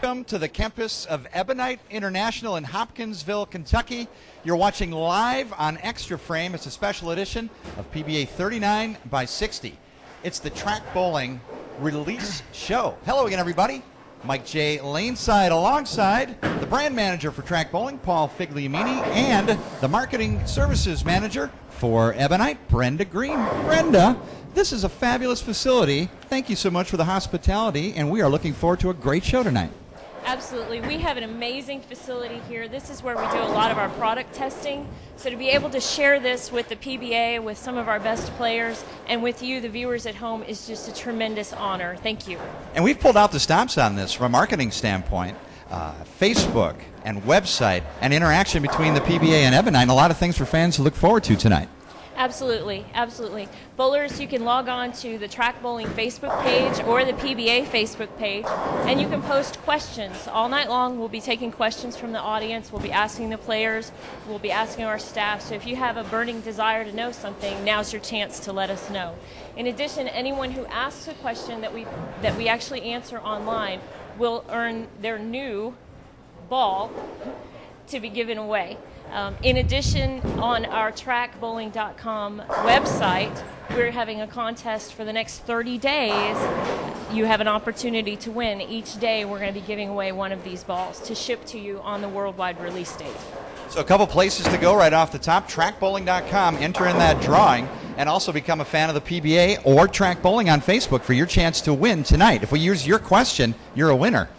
welcome to the campus of Ebonite International in Hopkinsville, Kentucky. You're watching live on Extra Frame. It's a special edition of PBA 39 by 60. It's the track bowling release show. Hello again, everybody. Mike J. Laneside alongside the brand manager for track bowling, Paul Figliamini, and the marketing services manager for Ebonite, Brenda Green. Brenda, this is a fabulous facility. Thank you so much for the hospitality, and we are looking forward to a great show tonight. Absolutely. We have an amazing facility here. This is where we do a lot of our product testing. So to be able to share this with the PBA, with some of our best players, and with you, the viewers at home, is just a tremendous honor. Thank you. And we've pulled out the stops on this from a marketing standpoint. Facebook and website and interaction between the PBA and Ebonite, and a lot of things for fans to look forward to tonight. Absolutely, absolutely. Bowlers, you can log on to the Track Bowling Facebook page or the PBA Facebook page, and you can post questions. All night long, we'll be taking questions from the audience. We'll be asking the players. We'll be asking our staff. So if you have a burning desire to know something, now's your chance to let us know. In addition, anyone who asks a question that we actually answer online will earn their new ball to be given away. In addition, on our trackbowling.com website, we're having a contest for the next 30 days. You have an opportunity to win. Each day, we're going to be giving away one of these balls to ship to you on the worldwide release date. So a couple places to go right off the top. Trackbowling.com, enter in that drawing, and also become a fan of the PBA or Track Bowling on Facebook for your chance to win tonight. If we use your question, you're a winner.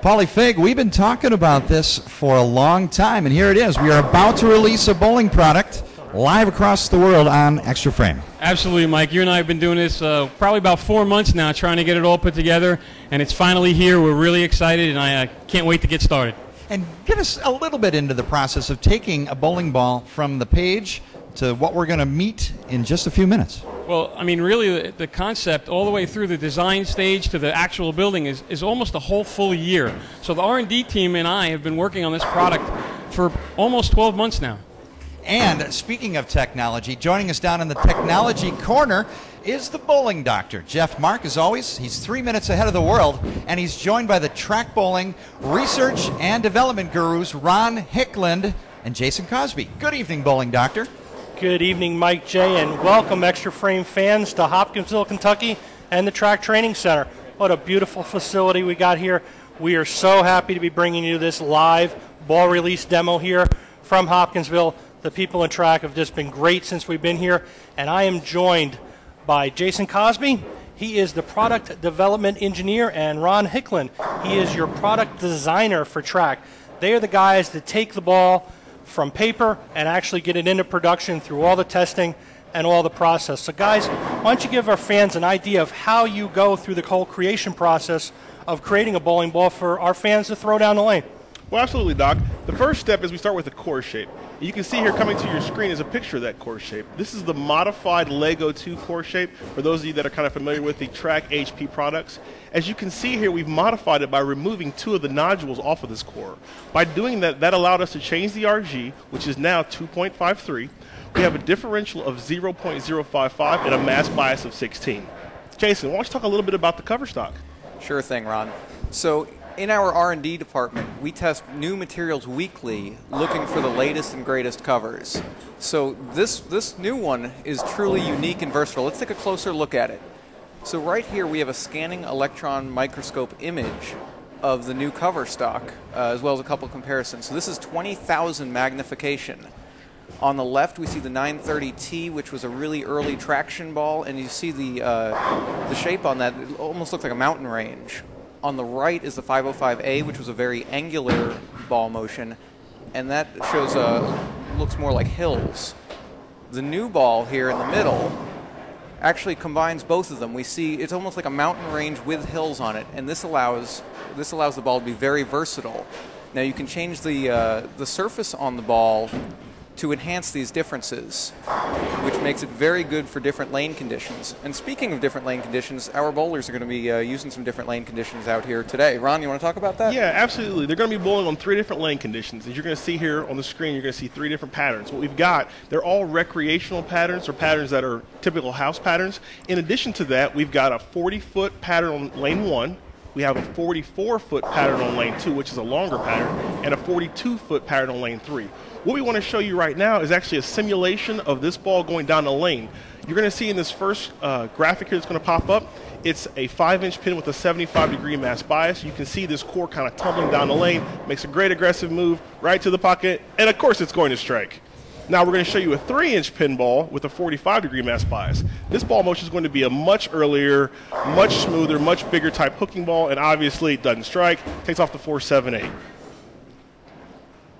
Paulie Fig, we've been talking about this for a long time, and here it is. We are about to release a bowling product live across the world on Extra Frame. Absolutely, Mike. You and I have been doing this probably about 4 months now, trying to get it all put together, and it's finally here. We're really excited, and I can't wait to get started. And get us a little bit into the process of taking a bowling ball from the page to what we're going to meet in just a few minutes. Well, I mean, really, the concept all the way through the design stage to the actual building is almost a whole full year. So the R&D team and I have been working on this product for almost 12 months now. And speaking of technology, joining us down in the technology corner is the bowling doctor, Jeff Mark. As always, he's 3 minutes ahead of the world, and he's joined by the track bowling research and development gurus, Ron Hickland and Jason Cosby. Good evening, bowling doctor. Good evening, Mike J., and welcome Extra Frame fans to Hopkinsville, Kentucky, and the Track Training Center. What a beautiful facility we got here. We are so happy to be bringing you this live ball release demo here from Hopkinsville. The people in track have just been great since we've been here, and I am joined by Jason Cosby. He is the product development engineer, and Ron Hickland. He is your product designer for track. They are the guys that take the ball from paper and actually get it into production through all the testing and all the process. So guys, why don't you give our fans an idea of how you go through the whole creation process of creating a bowling ball for our fans to throw down the lane? Well, absolutely, Doc. The first step is we start with the core shape. You can see here coming to your screen is a picture of that core shape. This is the modified Lego 2 core shape for those of you that are kind of familiar with the Track HP products. As you can see here, we've modified it by removing 2 of the nodules off of this core. By doing that, that allowed us to change the RG, which is now 2.53. We have a differential of 0.055 and a mass bias of 16. Jason, why don't you talk a little bit about the cover stock? Sure thing, Ron. So in our R&D department, we test new materials weekly looking for the latest and greatest covers. So this new one is truly unique and versatile. Let's take a closer look at it. So right here we have a scanning electron microscope image of the new cover stock, as well as a couple comparisons. So this is 20,000 magnification. On the left we see the 930T, which was a really early traction ball, and you see the shape on that. It almost looks like a mountain range. On the right is the 505A, which was a very angular ball motion, and that shows looks more like hills. The new ball here in the middle actually combines both of them. We see it's almost like a mountain range with hills on it, and this allows the ball to be very versatile. Now you can change the surface on the ball to enhance these differences, which makes it very good for different lane conditions. And speaking of different lane conditions, our bowlers are going to be using some different lane conditions out here today. Ron, you want to talk about that? Yeah, absolutely. They're going to be bowling on 3 different lane conditions. As you're going to see here on the screen, you're going to see 3 different patterns. What we've got, they're all recreational patterns or patterns that are typical house patterns. In addition to that, we've got a 40-foot pattern on lane 1, We have a 44-foot pattern on lane 2, which is a longer pattern, and a 42-foot pattern on lane 3. What we want to show you right now is actually a simulation of this ball going down the lane. You're going to see in this first graphic here that's going to pop up, it's a 5-inch pin with a 75-degree mass bias. You can see this core kind of tumbling down the lane, makes a great aggressive move right to the pocket, and of course it's going to strike. Now we're going to show you a 3-inch pin ball with a 45-degree mass bias. This ball motion is going to be a much earlier, much smoother, much bigger type hooking ball, and obviously it doesn't strike, takes off the 478.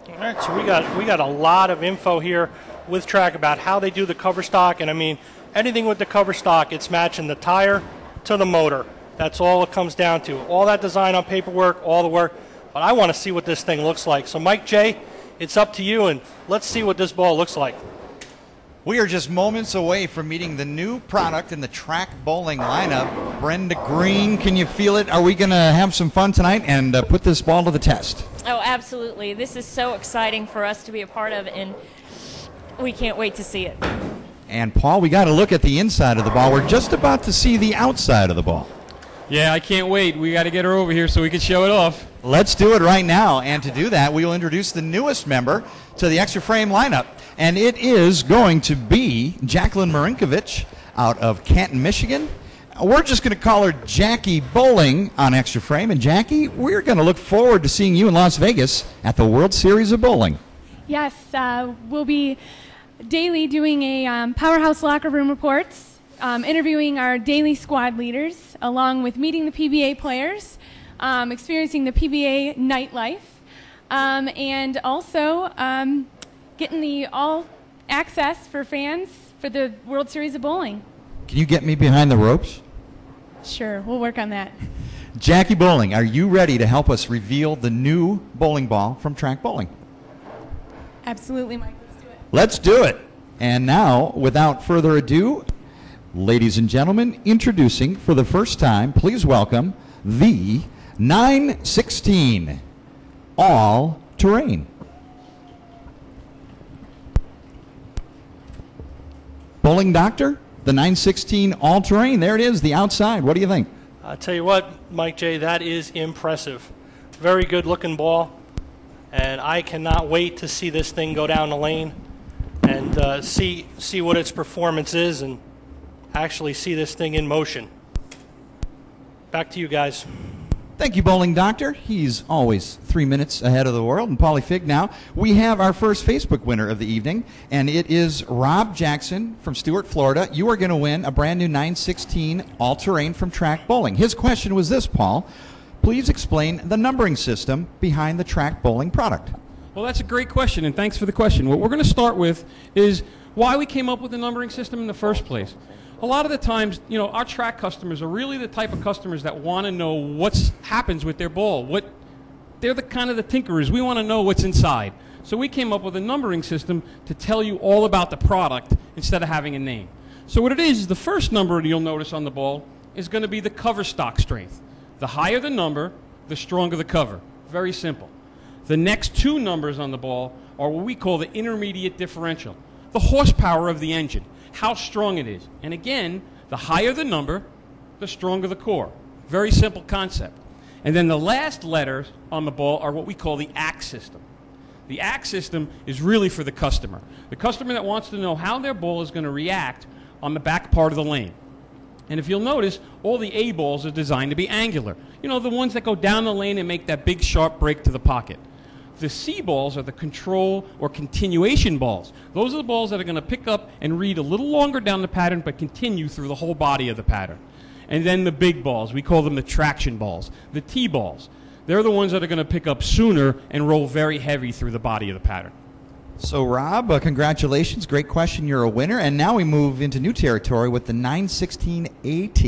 All right, so we got a lot of info here with Track about how they do the cover stock, and I mean, anything with the cover stock, it's matching the tire to the motor. That's all it comes down to. All that design on paperwork, all the work, but I want to see what this thing looks like. So Mike J, it's up to you, and let's see what this ball looks like. We are just moments away from meeting the new product in the track bowling lineup. Brenda Green, can you feel it? Are we going to have some fun tonight and put this ball to the test? Oh, absolutely. This is so exciting for us to be a part of, and we can't wait to see it. And, Paul, we got to look at the inside of the ball. We're just about to see the outside of the ball. Yeah, I can't wait. We got to get her over here so we can show it off. Let's do it right now. And to do that, we will introduce the newest member to the Extra Frame lineup. And it is going to be Jacqueline Marinkovich out of Canton, Michigan. We're just going to call her Jackie Bowling on Extra Frame. And, Jackie, we're going to look forward to seeing you in Las Vegas at the World Series of Bowling. Yes, we'll be daily doing a Powerhouse Locker Room reports, interviewing our daily squad leaders, along with meeting the PBA players, experiencing the PBA nightlife, and also getting the all access for fans for the World Series of Bowling. Can you get me behind the ropes? Sure, we'll work on that. Jackie Bowling, are you ready to help us reveal the new bowling ball from Track Bowling? Absolutely, Mike. Let's do it. And now, without further ado, ladies and gentlemen, introducing for the first time, please welcome the 916 All-Terrain. Bowling Doctor, the 916 All-Terrain. There it is, the outside. What do you think? I'll tell you what, Mike J, that is impressive. Very good looking ball, and I cannot wait to see this thing go down the lane and see what its performance is and actually see this thing in motion. Back to you guys. Thank you, Bowling Doctor. He's always 3 minutes ahead of the world. And Paulie Fig now. We have our first Facebook winner of the evening, and it is Rob Jackson from Stuart, Florida. You are going to win a brand new 916 All-Terrain from Track Bowling. His question was this, Paul. Please explain the numbering system behind the Track Bowling product. Well, that's a great question, and thanks for the question. What we're going to start with is why we came up with the numbering system in the first place. A lot of the times, you know, our track customers are really the type of customers that want to know what happens with their ball. They're the kind of the tinkerers. We want to know what's inside. So we came up with a numbering system to tell you all about the product instead of having a name. So what it is the first number you'll notice on the ball is going to be the cover stock strength. The higher the number, the stronger the cover. Very simple. The next two numbers on the ball are what we call the intermediate differential, the horsepower of the engine, how strong it is. And again, the higher the number, the stronger the core. Very simple concept. And then the last letters on the ball are what we call the ACT system. The ACT system is really for the customer that wants to know how their ball is going to react on the back part of the lane. And if you'll notice, all the A balls are designed to be angular. You know, the ones that go down the lane and make that big sharp break to the pocket. The C balls are the control or continuation balls. Those are the balls that are going to pick up and read a little longer down the pattern but continue through the whole body of the pattern. And then the big balls, we call them the traction balls. The T balls, they're the ones that are going to pick up sooner and roll very heavy through the body of the pattern. So, Rob, congratulations. Great question. You're a winner. And now we move into new territory with the 916 AT.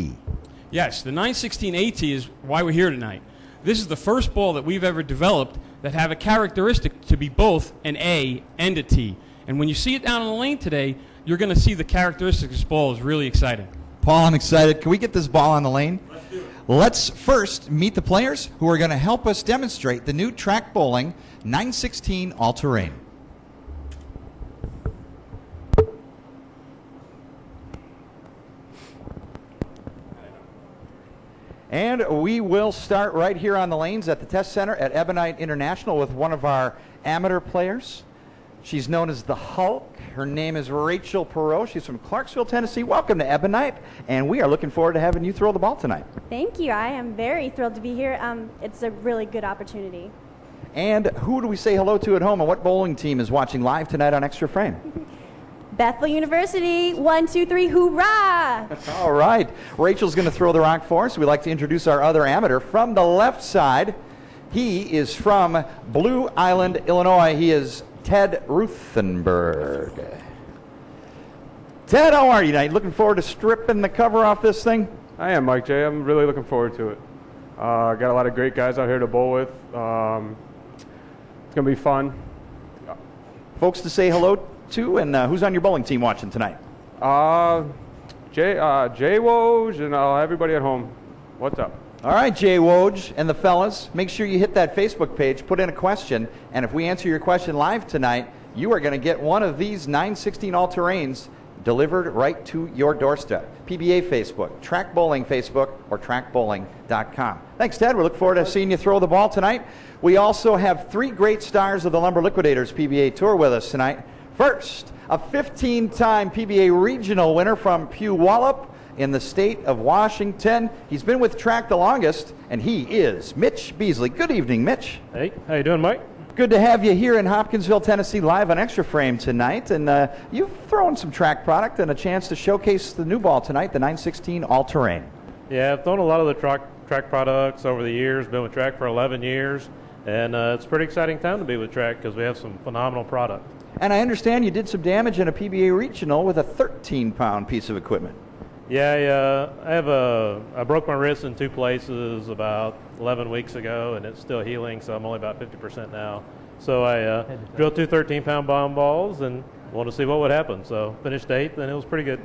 Yes, the 916 AT is why we're here tonight. This is the first ball that we've ever developed that have a characteristic to be both an A and a T. And when you see it down on the lane today, you're going to see the characteristics of this ball is really exciting. Paul, I'm excited. Can we get this ball on the lane? Let's do it. Let's first meet the players who are going to help us demonstrate the new Track Bowling 916 All-Terrain. And we will start right here on the lanes at the test center at Ebonite International with one of our amateur players. She's known as the Hulk. Her name is Rachel Perot. She's from Clarksville, Tennessee. Welcome to Ebonite, and we are looking forward to having you throw the ball tonight. Thank you. I am very thrilled to be here. It's a really good opportunity. And who do we say hello to at home, and what bowling team is watching live tonight on Extra Frame? Bethel University, 1, 2, 3, hoorah! All right. Rachel's going to throw the rock for us. We'd like to introduce our other amateur from the left side. He is from Blue Island, Illinois. He is Ted Ruthenberg. Ted, how are you tonight? Looking forward to stripping the cover off this thing? I am, Mike J. I'm really looking forward to it. Got a lot of great guys out here to bowl with. It's going to be fun. Folks to say hello to, and who's on your bowling team watching tonight? Jay Woj and everybody at home. What's up? All right, Jay Woj and the fellas, make sure you hit that Facebook page, put in a question, and if we answer your question live tonight, you are going to get one of these 916 all-terrains delivered right to your doorstep. PBA Facebook, Track Bowling Facebook, or trackbowling.com. Thanks, Ted. We look forward to seeing you throw the ball tonight. We also have 3 great stars of the Lumber Liquidators PBA Tour with us tonight. First, a 15-time PBA regional winner from Puyallup in the state of Washington. He's been with Track the longest, and he is Mitch Beasley. Good evening, Mitch. Hey, how you doing, Mike? Good to have you here in Hopkinsville, Tennessee, live on Extra Frame tonight. And you've thrown some track product and a chance to showcase the new ball tonight, the 916 All-Terrain. Yeah, I've thrown a lot of the track products over the years, been with Track for 11 years, and it's a pretty exciting time to be with Track because we have some phenomenal product. And I understand you did some damage in a PBA regional with a 13-pound piece of equipment. Yeah, I broke my wrist in 2 places about 11 weeks ago, and it's still healing, so I'm only about 50% now. So I drilled 2 13-pound bomb balls and wanted to see what would happen. So finished 8th, and it was pretty good.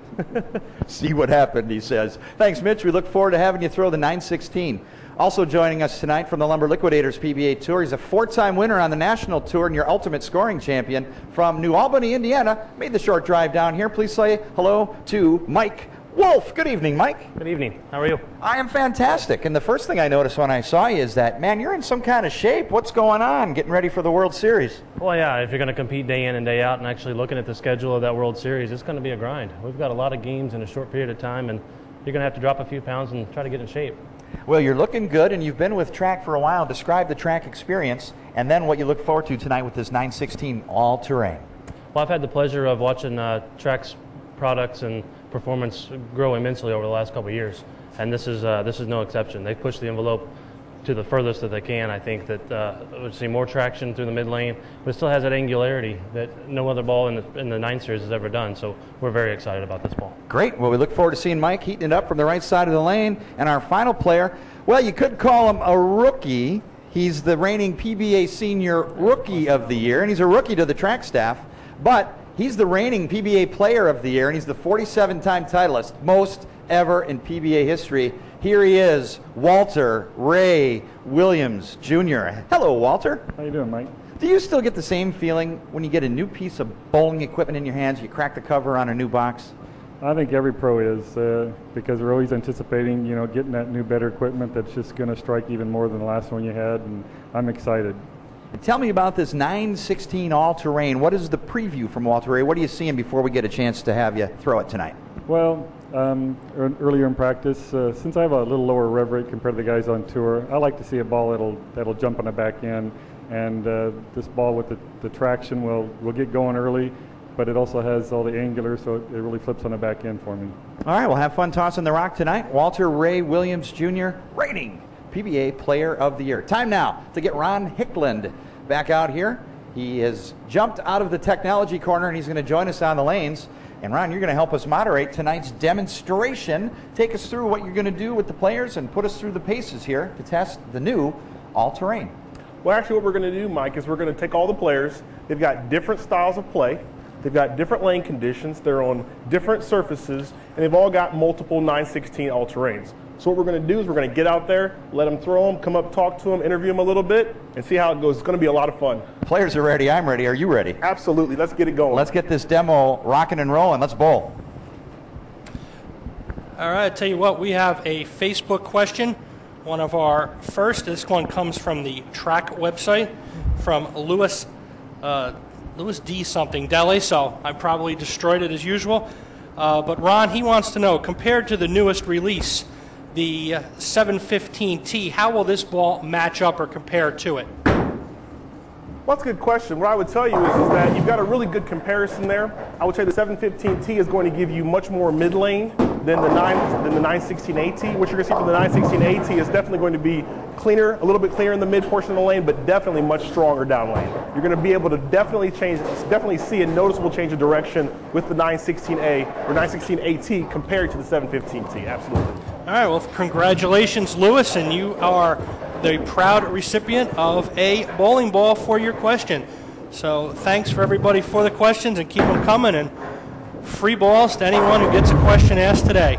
See what happened, he says. Thanks, Mitch. We look forward to having you throw the 916. Also joining us tonight from the Lumber Liquidators PBA Tour, he's a 4-time winner on the National Tour and your ultimate scoring champion from New Albany, Indiana. Made the short drive down here. Please say hello to Mike Wolf. Good evening, Mike. Good evening. How are you? I am fantastic. And the first thing I noticed when I saw you is that, man, you're in some kind of shape. What's going on? Getting ready for the World Series? Well, yeah, if you're going to compete day in and day out and actually looking at the schedule of that World Series, it's going to be a grind. We've got a lot of games in a short period of time, and you're going to have to drop a few pounds and try to get in shape. Well, you're looking good, and you've been with Track for a while. Describe the Track experience, and then what you look forward to tonight with this 916 All-Terrain. Well, I've had the pleasure of watching Track's products and performance grow immensely over the last couple of years, and this is no exception. They've pushed the envelope to the furthest that they can. I think that we'll see more traction through the mid lane, but it still has that angularity that no other ball in the 9 Series has ever done, so we're very excited about this ball. Great. Well, we look forward to seeing Mike heating it up from the right side of the lane. And our final player, well, you could call him a rookie. He's the reigning PBA Senior Rookie of the Year, and he's a rookie to the Track staff, but he's the reigning PBA Player of the Year, and he's the 47-time titleist, most ever in PBA history. Here he is, Walter Ray Williams, Jr. Hello, Walter. How you doing, Mike? Do you still get the same feeling when you get a new piece of bowling equipment in your hands, you crack the cover on a new box? I think every pro is, because we're always anticipating, getting that new, better equipment that's just going to strike even more than the last one you had, and I'm excited. Tell me about this 916 All-Terrain. What is the preview from Walter Ray? What are you seeing before we get a chance to have you throw it tonight? Well, earlier in practice, since I have a little lower rev rate compared to the guys on tour, I like to see a ball that'll jump on the back end, and this ball with the traction will get going early, but it also has all the angular, so it really flips on the back end for me. All right, we'll have fun tossing the rock tonight. Walter Ray Williams, Jr., reigning PBA Player of the Year. Time now to get Ron Hickland back out here. He has jumped out of the technology corner, and he's going to join us on the lanes. And Ron, you're going to help us moderate tonight's demonstration. Take us through what you're going to do with the players and put us through the paces here to test the new All-Terrain. Well, actually what we're going to do, Mike, is we're going to take all the players. They've got different styles of play. They've got different lane conditions. They're on different surfaces, and they've all got multiple 916 All-Terrains. So what we're going to do is we're going to get out there, let them throw them, come up, talk to them, interview them a little bit, and see how it goes. It's going to be a lot of fun. Players are ready. I'm ready. Are you ready? Absolutely. Let's get it going. Let's get this demo rocking and rolling. Let's bowl. All right, tell you what, we have a Facebook question one of our first. This one comes from the track website from Louis D. something Deli, so I probably destroyed it as usual. But Ron, he wants to know, compared to the newest release, the 715T, how will this ball match up or compare to it? Well, that's a good question. What I would tell you is that you've got a really good comparison there. I would say the 715T is going to give you much more mid lane than the 916AT. What you're going to see from the 916AT is definitely going to be cleaner, a little bit cleaner in the mid portion of the lane, but definitely much stronger down lane. You're going to be able to definitely see a noticeable change of direction with the 916A or 916AT compared to the 715T. Absolutely. All right, well, congratulations, Louis, and you are the proud recipient of a bowling ball for your question. So thanks for everybody for the questions, and keep them coming, and free balls to anyone who gets a question asked today.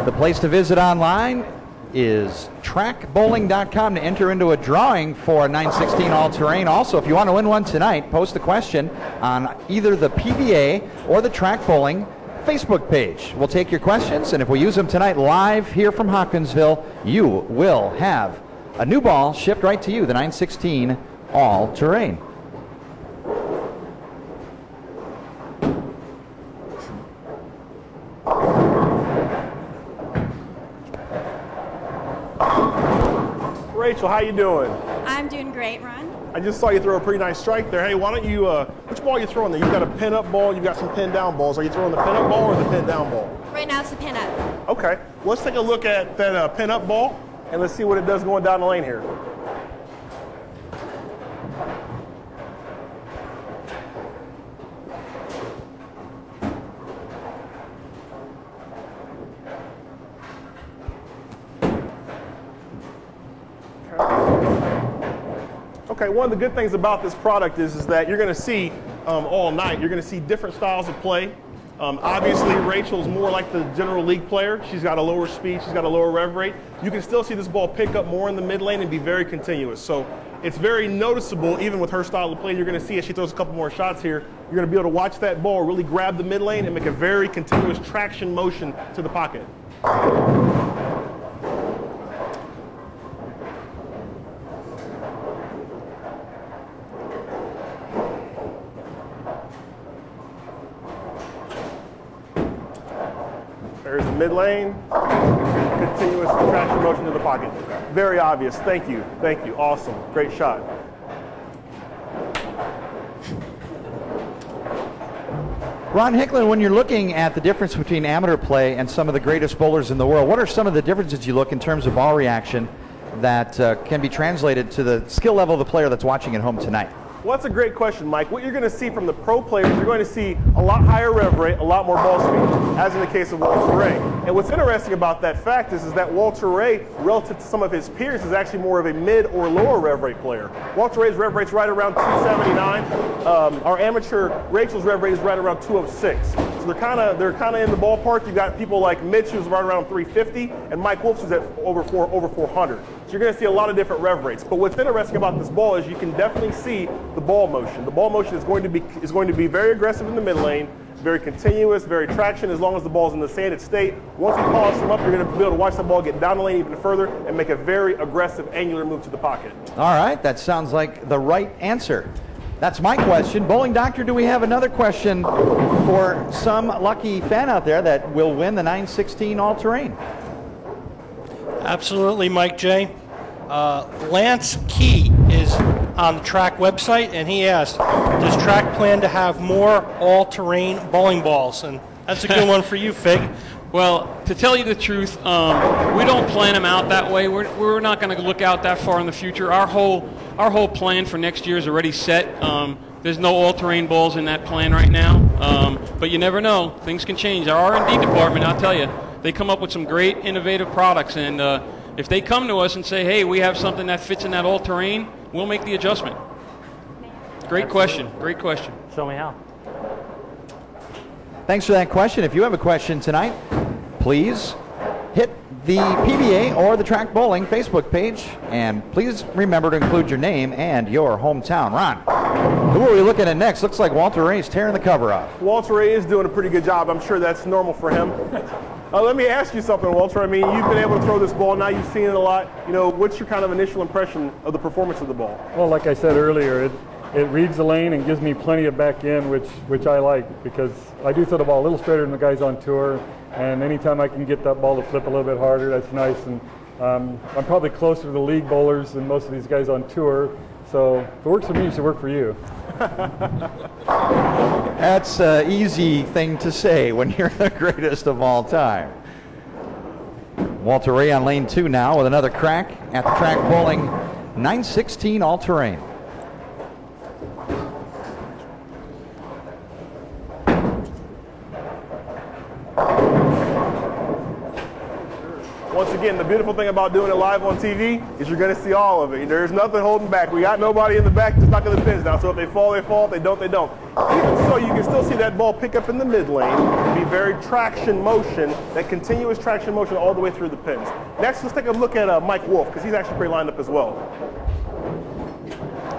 The place to visit online is trackbowling.com to enter into a drawing for a 916 all-terrain. Also, if you want to win one tonight, post a question on either the PBA or the Track Bowling Facebook page. We'll take your questions, and if we use them tonight live here from Hopkinsville, you will have a new ball shipped right to you, the 916 all-terrain. Rachel, how you doing? I'm doing great, Ron. I just saw you throw a pretty nice strike there. Hey, why don't you, which ball are you throwing there? You've got a pin-up ball, you've got some pin-down balls. Are you throwing the pin-up ball or the pin-down ball? Right now it's the pin-up. Okay, let's take a look at that pin-up ball, and let's see what it does going down the lane here. Okay, one of the good things about this product is that you're going to see all night, you're going to see different styles of play. Obviously, Rachel's more like the general league player. She's got a lower speed, she's got a lower rev rate. You can still see this ball pick up more in the mid lane and be very continuous. So it's very noticeable, even with her style of play. You're going to see as she throws a couple more shots here, you're going to be able to watch that ball really grab the mid lane and make a very continuous traction motion to the pocket. There's the mid lane, continuous traction motion to the pocket. Very obvious. Thank you. Thank you. Awesome. Great shot. Ron Hicklin, when you're looking at the difference between amateur play and some of the greatest bowlers in the world, what are some of the differences you look in terms of ball reaction that can be translated to the skill level of the player that's watching at home tonight? Well, that's a great question, Mike. What you're going to see from the pro players, you're going to see a lot higher rev rate, a lot more ball speed, as in the case of Walter Ray. And what's interesting about that fact is that Walter Ray, relative to some of his peers, is actually more of a mid or lower rev rate player. Walter Ray's rev rate's right around 279. Our amateur Rachel's rev rate is right around 206. So they're kind of in the ballpark. You've got people like Mitch, who's right around 350, and Mike Wolf's is at over 400. So you're going to see a lot of different rev rates. But what's interesting about this ball is you can definitely see the ball motion. The ball motion is going to be very aggressive in the mid lane, very continuous, very traction as long as the ball's in the sanded state. Once you polish them up, you're going to be able to watch the ball get down the lane even further and make a very aggressive angular move to the pocket. All right, that sounds like the right answer. That's my question. Bowling Doctor, do we have another question for some lucky fan out there that will win the 916 all-terrain? Absolutely, Mike J. Lance Key is on the track website, and he asked, does track plan to have more all-terrain bowling balls? And that's a good one for you, Fig. Well, to tell you the truth, we don't plan them out that way. We're not going to look out that far in the future. Our whole plan for next year is already set. There's no all-terrain balls in that plan right now, but you never know. Things can change. Our R&D department, I'll tell you, they come up with some great innovative products, and if they come to us and say, hey, we have something that fits in that all-terrain, we'll make the adjustment. Great question. Great question. Show me how. Thanks for that question. If you have a question tonight, please hit the PBA or the Track Bowling Facebook page, and please remember to include your name and your hometown. Ron, who are we looking at next? Looks like Walter Ray's tearing the cover off. Walter Ray is doing a pretty good job. I'm sure that's normal for him. Let me ask you something, Walter. I mean, you've been able to throw this ball. Now you've seen it a lot. You know, what's your kind of initial impression of the performance of the ball? Well, like I said earlier, it reads the lane and gives me plenty of back end, which I like, because I do throw the ball a little straighter than the guys on tour, and anytime I can get that ball to flip a little bit harder, that's nice. And I'm probably closer to the league bowlers than most of these guys on tour, so if it works for me, it should work for you. That's an easy thing to say when you're the greatest of all time. Walter Ray on lane 2 now with another crack at the track bowling 916 all-terrain. Once again, the beautiful thing about doing it live on TV is you're going to see all of it. There's nothing holding back. We got nobody in the back just knocking the pins down. So if they fall, they fall. If they don't, they don't. Even so, you can still see that ball pick up in the mid lane, be very traction motion, that continuous traction motion all the way through the pins. Next, let's take a look at Mike Wolf, because he's actually pretty lined up as well.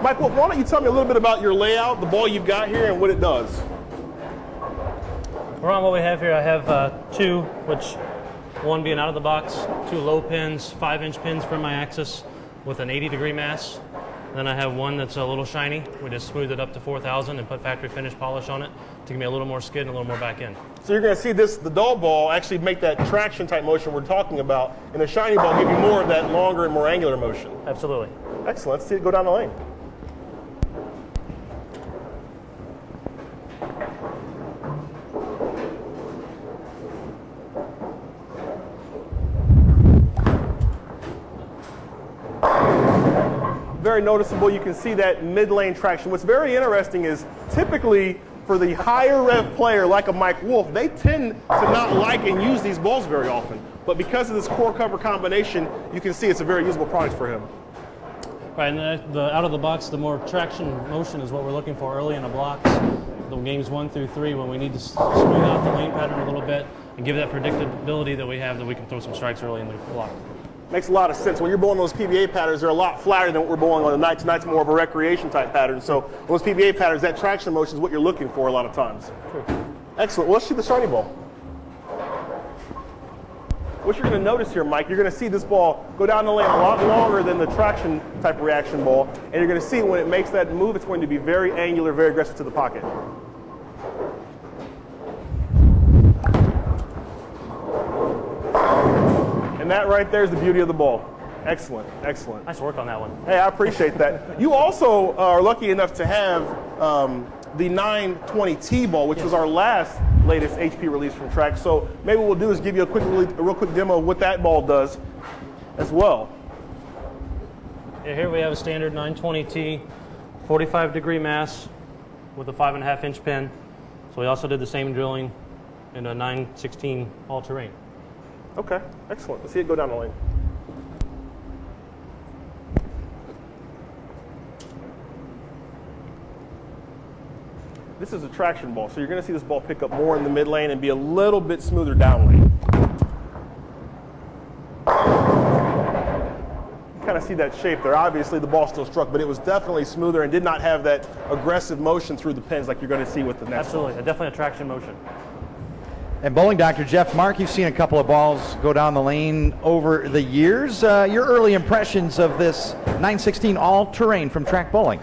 Mike Wolf, why don't you tell me a little bit about your layout, the ball you've got here, and what it does? Around what we have here, I have 2, which one being out of the box, 2 low pins, 5-inch pins from my axis with an 80-degree mass. Then I have one that's a little shiny. We just smoothed it up to 4,000 and put factory finish polish on it to give me a little more skid and a little more back end. So you're going to see the dull ball actually make that traction type motion we're talking about, and the shiny ball give you more of that longer and more angular motion. Absolutely. Excellent. Let's see it go down the lane. Very noticeable. You can see that mid-lane traction. What's very interesting is typically for the higher rev player like a Mike Wolf, they tend to not like and use these balls very often. But because of this core cover combination, you can see it's a very usable product for him. Right, and the out of the box, the more traction motion is what we're looking for early in the blocks. The games 1 through 3, when we need to smooth out the lane pattern a little bit and give that predictability that we have, that we can throw some strikes early in the block. Makes a lot of sense. When you're bowling those PBA patterns, they're a lot flatter than what we're bowling on the night. Tonight's more of a recreation type pattern. So those PBA patterns, that traction motion is what you're looking for a lot of times. Sure. Excellent. Well, let's shoot the shiny ball. What you're going to notice here, Mike, you're going to see this ball go down the lane a lot longer than the traction type reaction ball. And you're going to see when it makes that move, it's going to be very angular, very aggressive to the pocket. And that right there is the beauty of the ball. Excellent, excellent. Nice work on that one. Hey, I appreciate that. You also are lucky enough to have the 920T ball, which was our latest HP release from Track. So maybe what we'll do is give you a real quick demo of what that ball does as well. Yeah, here we have a standard 920T, 45-degree mass with a 5.5-inch pin. So we also did the same drilling in a 916 all-terrain. Okay, excellent. Let's see it go down the lane. This is a traction ball, so you're going to see this ball pick up more in the mid lane and be a little bit smoother down lane. You kind of see that shape there. Obviously, the ball still struck, but it was definitely smoother and did not have that aggressive motion through the pins like you're going to see with the next Absolutely, ball. definitely a traction motion. And bowling Dr. Jeff Mark, you've seen a couple of balls go down the lane over the years. Your early impressions of this 916 all-terrain from Track Bowling?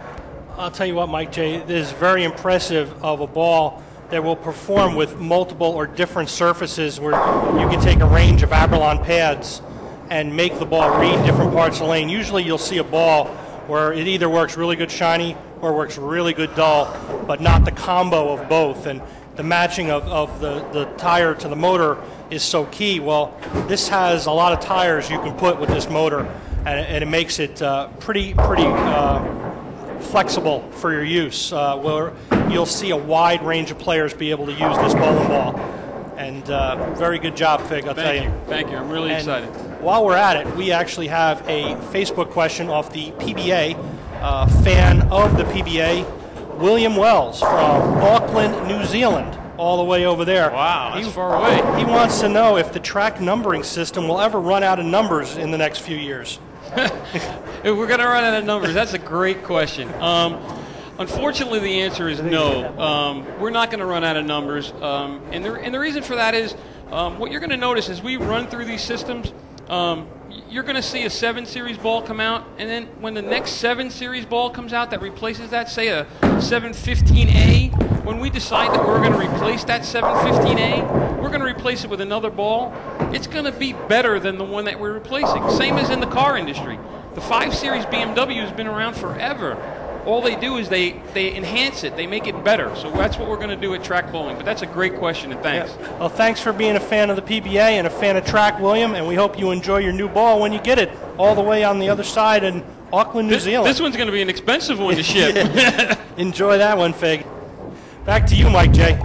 I'll tell you what, Mike J., this is very impressive of a ball that will perform with multiple or different surfaces where you can take a range of Aberlon pads and make the ball read different parts of the lane. Usually you'll see a ball where it either works really good shiny or works really good dull, but not the combo of both. And the matching of the tire to the motor is so key. Well, this has a lot of tires you can put with this motor, and it makes it pretty flexible for your use, where you'll see a wide range of players be able to use this bowling ball. And very good job, Fig, I'll tell you. Thank you. I'm really excited. While we're at it, we actually have a Facebook question off the PBA, fan of the PBA, William Wells from Auckland, New Zealand, all the way over there. Wow, that's far away. He wants to know if the track numbering system will ever run out of numbers in the next few years. If we're going to run out of numbers, that's a great question. Unfortunately, the answer is no. We're not going to run out of numbers, and the reason for that is, What you're going to notice as we run through these systems, you're going to see a 7 series ball come out, and then when the next 7 series ball comes out that replaces that, say a 715A, when we decide that we're going to replace that 715A, we're going to replace it with another ball. It's going to be better than the one that we're replacing. Same as in the car industry. The 5 Series BMW has been around forever. All they do is they enhance it. They make it better. So that's what we're going to do at Track Bowling. But that's a great question, and thanks. Yeah. Well, thanks for being a fan of the PBA and a fan of Track, William, and we hope you enjoy your new ball when you get it all the way on the other side in Auckland, New Zealand. This one's going to be an expensive one to ship. Enjoy that one, Fig. Back to you, Mike J.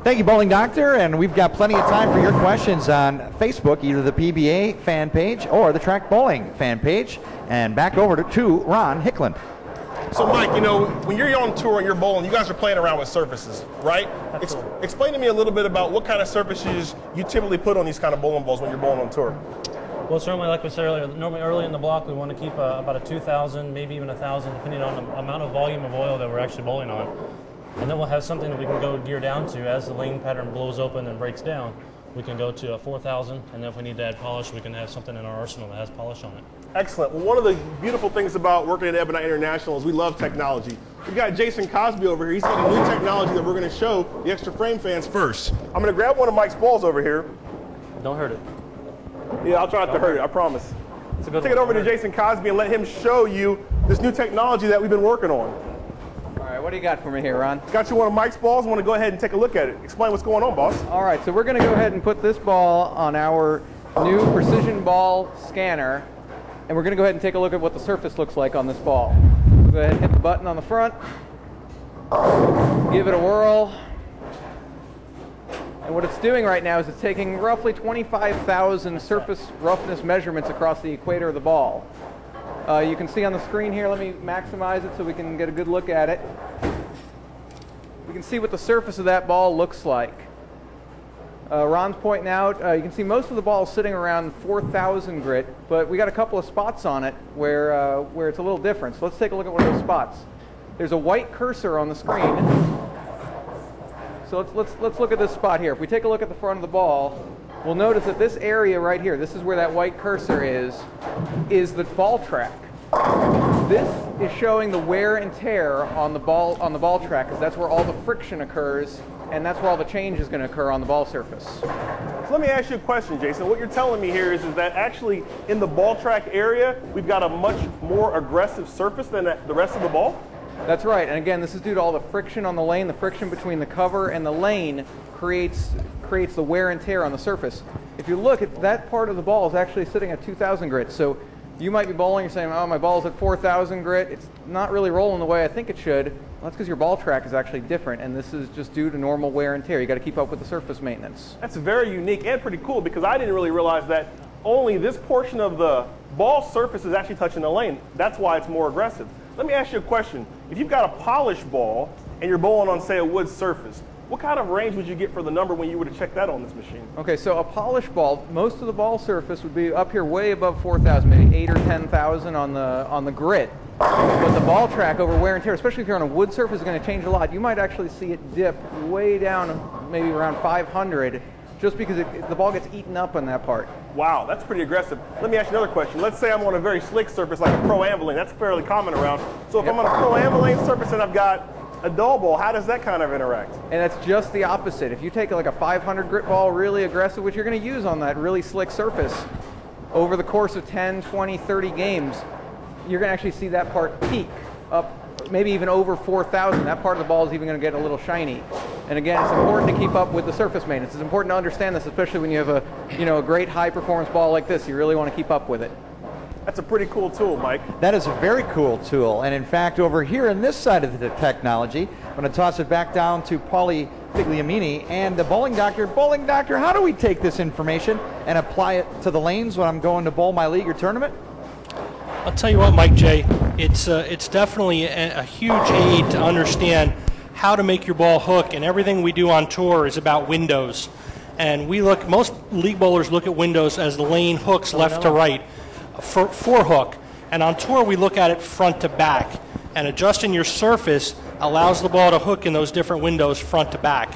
Thank you, Bowling Doctor, and we've got plenty of time for your questions on Facebook, either the PBA fan page or the Track Bowling fan page. And back over to Ron Hicklin. So, Mike, you know, when you're on tour and you're bowling, you guys are playing around with surfaces, right? Explain to me a little bit about what kind of surfaces you typically put on these kind of bowling balls when you're bowling on tour. Well, certainly, like we said earlier, normally early in the block, we want to keep about a 2,000, maybe even 1,000, depending on the amount of volume of oil that we're actually bowling on. And then we'll have something that we can go gear down to as the lane pattern blows open and breaks down. We can go to a 4,000, and then if we need to add polish, we can have something in our arsenal that has polish on it. Excellent. Well, one of the beautiful things about working at Ebonite International is we love technology. We've got Jason Cosby over here. He's got a new technology that we're going to show the Extra Frame fans first. I'm going to grab one of Mike's balls over here. Don't hurt it. Yeah, I'll try not to hurt it, I promise. Take it over to Jason Cosby and let him show you this new technology that we've been working on. All right, what do you got for me here, Ron? Got you one of Mike's balls. I want to go ahead and take a look at it. Explain what's going on, boss. All right, so we're going to go ahead and put this ball on our new precision ball scanner, and we're going to go ahead and take a look at what the surface looks like on this ball. We'll go ahead and hit the button on the front, give it a whirl, and what it's doing right now is it's taking roughly 25,000 surface roughness measurements across the equator of the ball. You can see on the screen here, let me maximize it so we can get a good look at it. We can see what the surface of that ball looks like. Ron's pointing out, you can see most of the ball is sitting around 4,000 grit, but we got a couple of spots on it where it's a little different. So let's take a look at one of those spots. There's a white cursor on the screen. So let's look at this spot here. If we take a look at the front of the ball, we'll notice that this area right here, this is where that white cursor is the ball track. This is showing the wear and tear on the ball track, because that's where all the friction occurs, and that's where all the change is going to occur on the ball surface. So let me ask you a question, Jason. What you're telling me here is that actually in the ball track area, we've got a much more aggressive surface than the rest of the ball? That's right, and again, this is due to all the friction on the lane. The friction between the cover and the lane creates the wear and tear on the surface. If you look at that part of the ball is actually sitting at 2,000 grit. So you might be bowling and saying, oh, my ball's at 4,000 grit. It's not really rolling the way I think it should. Well, that's because your ball track is actually different, and this is just due to normal wear and tear. You got to keep up with the surface maintenance. That's very unique and pretty cool, because I didn't really realize that only this portion of the ball surface is actually touching the lane. That's why it's more aggressive. Let me ask you a question. If you've got a polished ball and you're bowling on, say, a wood surface, what kind of range would you get for the number when you were to check that on this machine? Okay, so a polished ball, most of the ball surface would be up here way above 4,000, maybe 8 or 10,000 on the grit. But the ball track over wear and tear, especially if you're on a wood surface, is going to change a lot. You might actually see it dip way down, maybe around 500, just because the ball gets eaten up on that part. Wow, that's pretty aggressive. Let me ask you another question. Let's say I'm on a very slick surface like a pro ambulane. That's fairly common around. So if I'm on a pro ambulane surface and I've got a dull ball, how does that kind of interact? And that's just the opposite. If you take like a 500 grit ball, really aggressive, which you're going to use on that really slick surface, over the course of 10, 20, 30 games, you're going to actually see that part peak up maybe even over 4,000. That part of the ball is even going to get a little shiny. And again, it's important to keep up with the surface maintenance. It's important to understand this, especially when you have a great high performance ball like this. You really want to keep up with it. That's a pretty cool tool, Mike. That is a very cool tool. And in fact, over here on this side of the technology, I'm going to toss it back down to Paulie Figliamini and the Bowling Doctor. Bowling Doctor, how do we take this information and apply it to the lanes when I'm going to bowl my league or tournament? I'll tell you what, Mike J, it's definitely a huge aid to understand how to make your ball hook, and everything we do on tour is about windows. And most league bowlers look at windows as the lane hooks left to right for hook. And on tour, we look at it front to back. And adjusting your surface allows the ball to hook in those different windows front to back.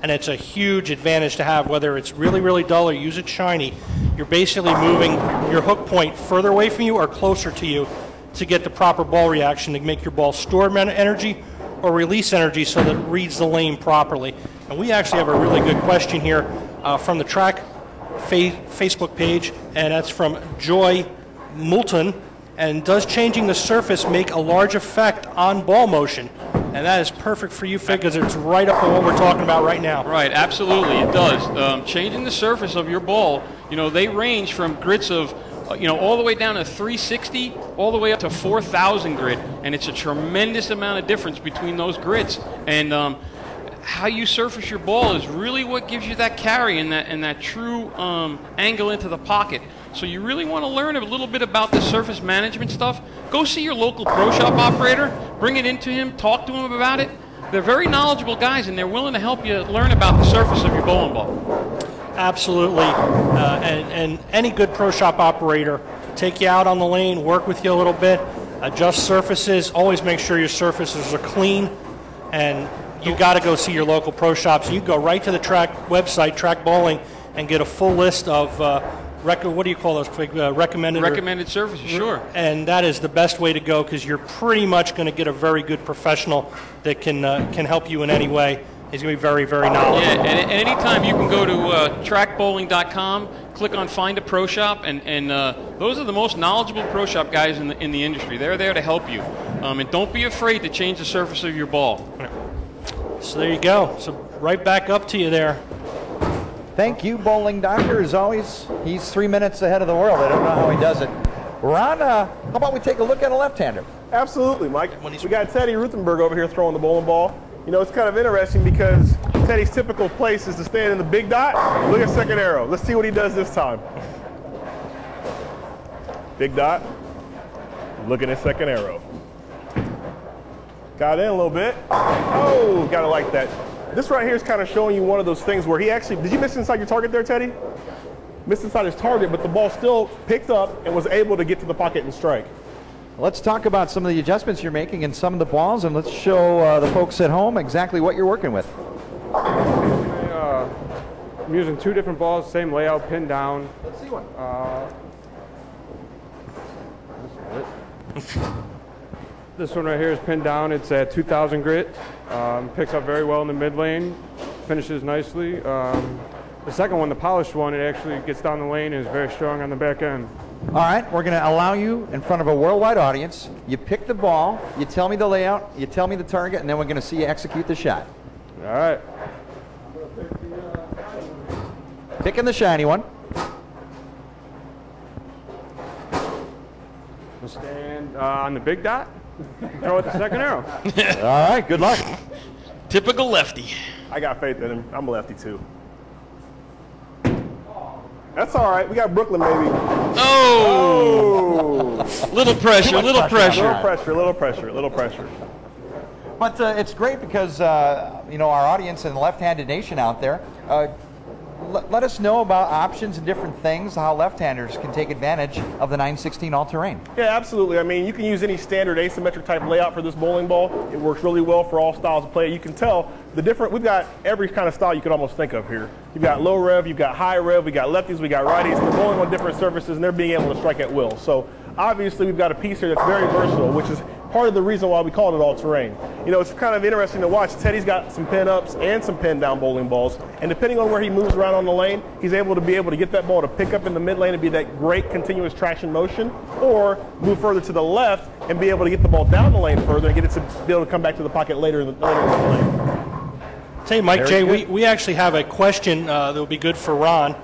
and it's a huge advantage to have, whether it's really, really dull or use it shiny. You're basically moving your hook point further away from you or closer to you to get the proper ball reaction to make your ball store energy or release energy so that it reads the lane properly. And we actually have a really good question here from the track Facebook page, and that's from Joy Moulton. And does changing the surface make a large effect on ball motion? And that is perfect for you, Fig, because it's right up on what we're talking about right now. Right, absolutely, it does. Changing the surface of your ball, they range from grits of, all the way down to 360, all the way up to 4,000 grit, and it's a tremendous amount of difference between those grits. And how you surface your ball is really what gives you that carry and that true angle into the pocket. So you really want to learn a little bit about the surface management stuff. Go see your local pro shop operator, bring it into him, talk to him about it. They're very knowledgeable guys, and they're willing to help you learn about the surface of your bowling ball. Absolutely, and any good pro shop operator take you out on the lane, work with you a little bit, adjust surfaces, always make sure your surfaces are clean, and you got to go see your local pro shops. You go right to the track website, Track Bowling, and get a full list of what do you call those? Recommended surfaces, sure. And that is the best way to go, because you're pretty much going to get a very good professional that can help you in any way. He's going to be very, very knowledgeable. Yeah, and anytime you can go to trackbowling.com, click on Find a Pro Shop, and those are the most knowledgeable pro shop guys in the industry. They're there to help you. And don't be afraid to change the surface of your ball. So there you go. So right back up to you there. Thank you, Bowling Doctor. As always, he's 3 minutes ahead of the world. I don't know how he does it. Ron, how about we take a look at a left-hander? Absolutely, Mike. We got Teddy Rutenberg over here throwing the bowling ball. It's kind of interesting because Teddy's typical place is to stand in the big dot. Look at second arrow. Let's see what he does this time. Big dot. Looking at second arrow. Got in a little bit. Oh, gotta like that. This right here is kind of showing you one of those things where he actually, did you miss inside your target there, Teddy? Missed inside his target, but the ball still picked up and was able to get to the pocket and strike. Let's talk about some of the adjustments you're making in some of the balls, and let's show the folks at home exactly what you're working with. I'm using two different balls, same layout, pinned down. Let's see one. This one right here is pinned down. It's at 2,000 grit. Picks up very well in the mid lane, finishes nicely. The second one, the polished one, it actually gets down the lane and is very strong on the back end. All right, we're going to allow you in front of a worldwide audience. You pick the ball, you tell me the layout, you tell me the target, and then we're going to see you execute the shot. All right. Picking the shiny one. We'll stand on the big dot. Throw it the second arrow. All right, good luck. Typical lefty. I got faith in him. I'm a lefty too. That's all right. We got Brooklyn, baby. Oh! Little pressure, little pressure. Little pressure, little pressure, little pressure. But it's great because, our audience and the left-handed nation out there, let us know about options and different things, how left-handers can take advantage of the 916 all-terrain. Yeah, absolutely. I mean, you can use any standard asymmetric type layout for this bowling ball. It works really well for all styles of play. You can tell we've got every kind of style you could almost think of here. You've got low rev, you've got high rev, we got lefties, we got righties. They're bowling on different surfaces and they're being able to strike at will. So obviously we've got a piece here that's very versatile, which is part of the reason why we call it all-terrain. It's kind of interesting to watch. Teddy's got some pin-ups and some pin-down bowling balls, and depending on where he moves around on the lane, he's able to get that ball to pick up in the mid lane and be that great continuous traction motion, or move further to the left and be able to get the ball down the lane further and get it to be able to come back to the pocket later in the lane. Say, Mike J, we actually have a question that will be good for Ron.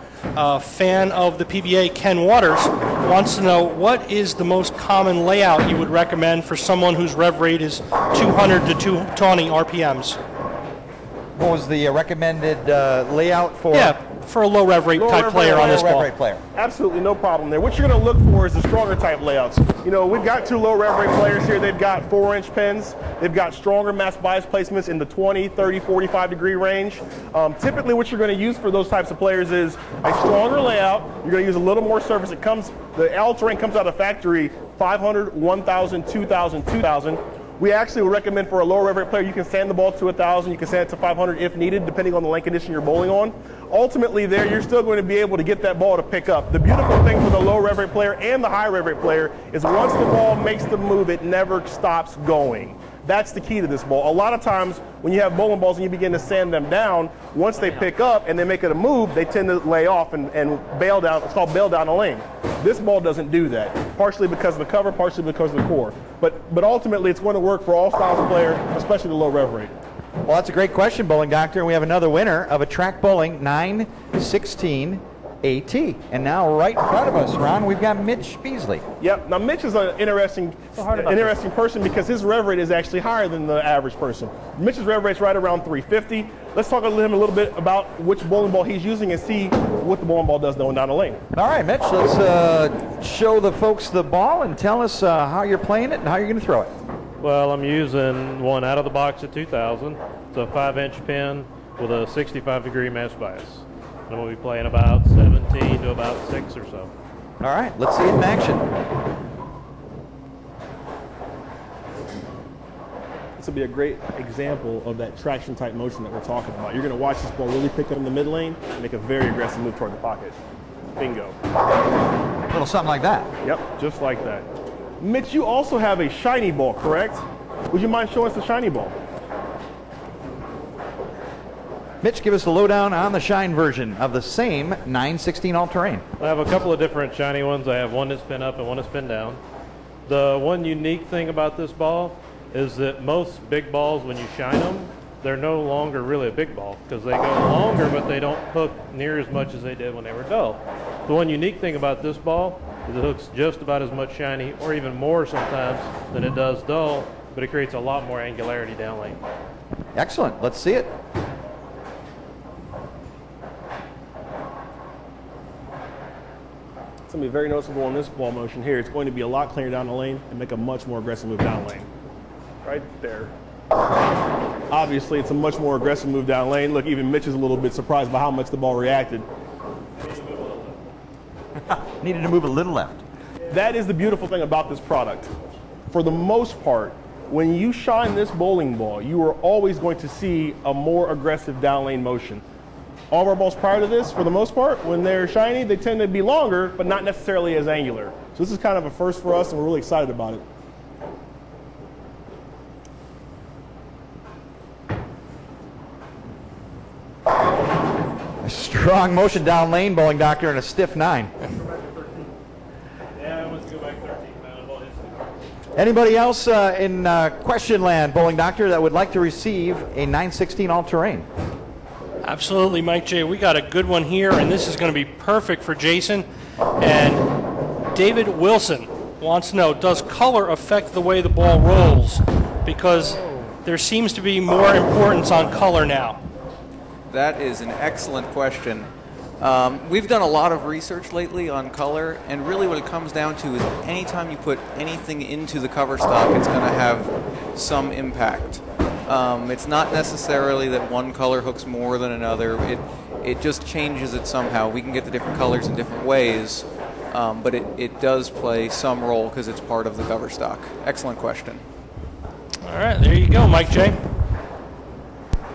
Fan of the PBA, Ken Waters, wants to know what is the most common layout you would recommend for someone whose rev rate is 200 to 220 RPMs? What was the recommended layout for? Yeah, for a low rev rate type player on this ball. Absolutely no problem there. What you're going to look for is the stronger type layouts. We've got two low rev rate players here. They've got 4-inch pins. They've got stronger mass bias placements in the 20, 30, 45 degree range. Typically what you're going to use for those types of players is a stronger layout. You're going to use a little more surface. The all-terrain comes out of factory 500, 1,000, 2,000, 2,000. We actually would recommend for a lower rev rate player, you can sand the ball to 1,000, you can sand it to 500 if needed, depending on the lane condition you're bowling on. Ultimately there, you're still going to be able to get that ball to pick up. The beautiful thing for the low rev rate player and the high rev rate player is once the ball makes the move, it never stops going. That's the key to this ball. A lot of times when you have bowling balls and you begin to sand them down, once they pick up and they make it a move, they tend to lay off and bail down. It's called bail down a lane. This ball doesn't do that, partially because of the cover, partially because of the core. But ultimately, it's going to work for all styles of player, especially the low rev rate. Well, that's a great question, Bowling Doctor. And we have another winner of a Track Bowling 916 AT. And now right in front of us, Ron, we've got Mitch Beasley. Yep. Now, Mitch is an interesting person because his rev rate is actually higher than the average person. Mitch's rev rate's right around 350. Let's talk to him a little bit about which bowling ball he's using and see what the bowling ball does going down the lane. All right, Mitch, let's show the folks the ball and tell us how you're playing it and how you're going to throw it. Well, I'm using one out of the box at 2,000. It's a 5-inch pin with a 65-degree mesh bias. And we'll be playing about 17 to about 6 or so. All right, let's see it in action. This will be a great example of that traction type motion that we're talking about. You're going to watch this ball really pick up in the mid lane and make a very aggressive move toward the pocket. Bingo. A little something like that. Yep, just like that. Mitch, you also have a shiny ball, correct? Would you mind showing us the shiny ball? Mitch, give us the lowdown on the shine version of the same 916 all-terrain. I have a couple of different shiny ones. I have one that's spin up and one that's spin down. The one unique thing about this ball is that most big balls, when you shine them, they're no longer really a big ball because they go longer, but they don't hook near as much as they did when they were dull. The one unique thing about this ball is it hooks just about as much shiny, or even more sometimes, than it does dull, but it creates a lot more angularity down lane. Excellent. Let's see it. It's going to be very noticeable in this ball motion here. It's going to be a lot cleaner down the lane and make a much more aggressive move down lane. Right there. Obviously, it's a much more aggressive move down lane. Look, even Mitch is a little bit surprised by how much the ball reacted. Needed to move a little left. That is the beautiful thing about this product. For the most part, when you shine this bowling ball, you are always going to see a more aggressive down lane motion. All of our balls prior to this, for the most part, when they're shiny, they tend to be longer, but not necessarily as angular. So this is kind of a first for us, and we're really excited about it. A strong motion down lane, Bowling Doctor, and a stiff 9. Yeah, I want to go back 13 pound ball. Anybody else in question land, Bowling Doctor, that would like to receive a 916 all-terrain? Absolutely, Mike J. We got a good one here, and this is going to be perfect for Jason. And David Wilson wants to know, does color affect the way the ball rolls? Because there seems to be more importance on color now. That is an excellent question. We've done a lot of research lately on color, and really what it comes down to is anytime you put anything into the cover stock, it's going to have some impact. It's not necessarily that one color hooks more than another. It just changes it somehow. We can get the different colors in different ways, but it does play some role because it's part of the cover stock. Excellent question. All right, there you go, Mike J.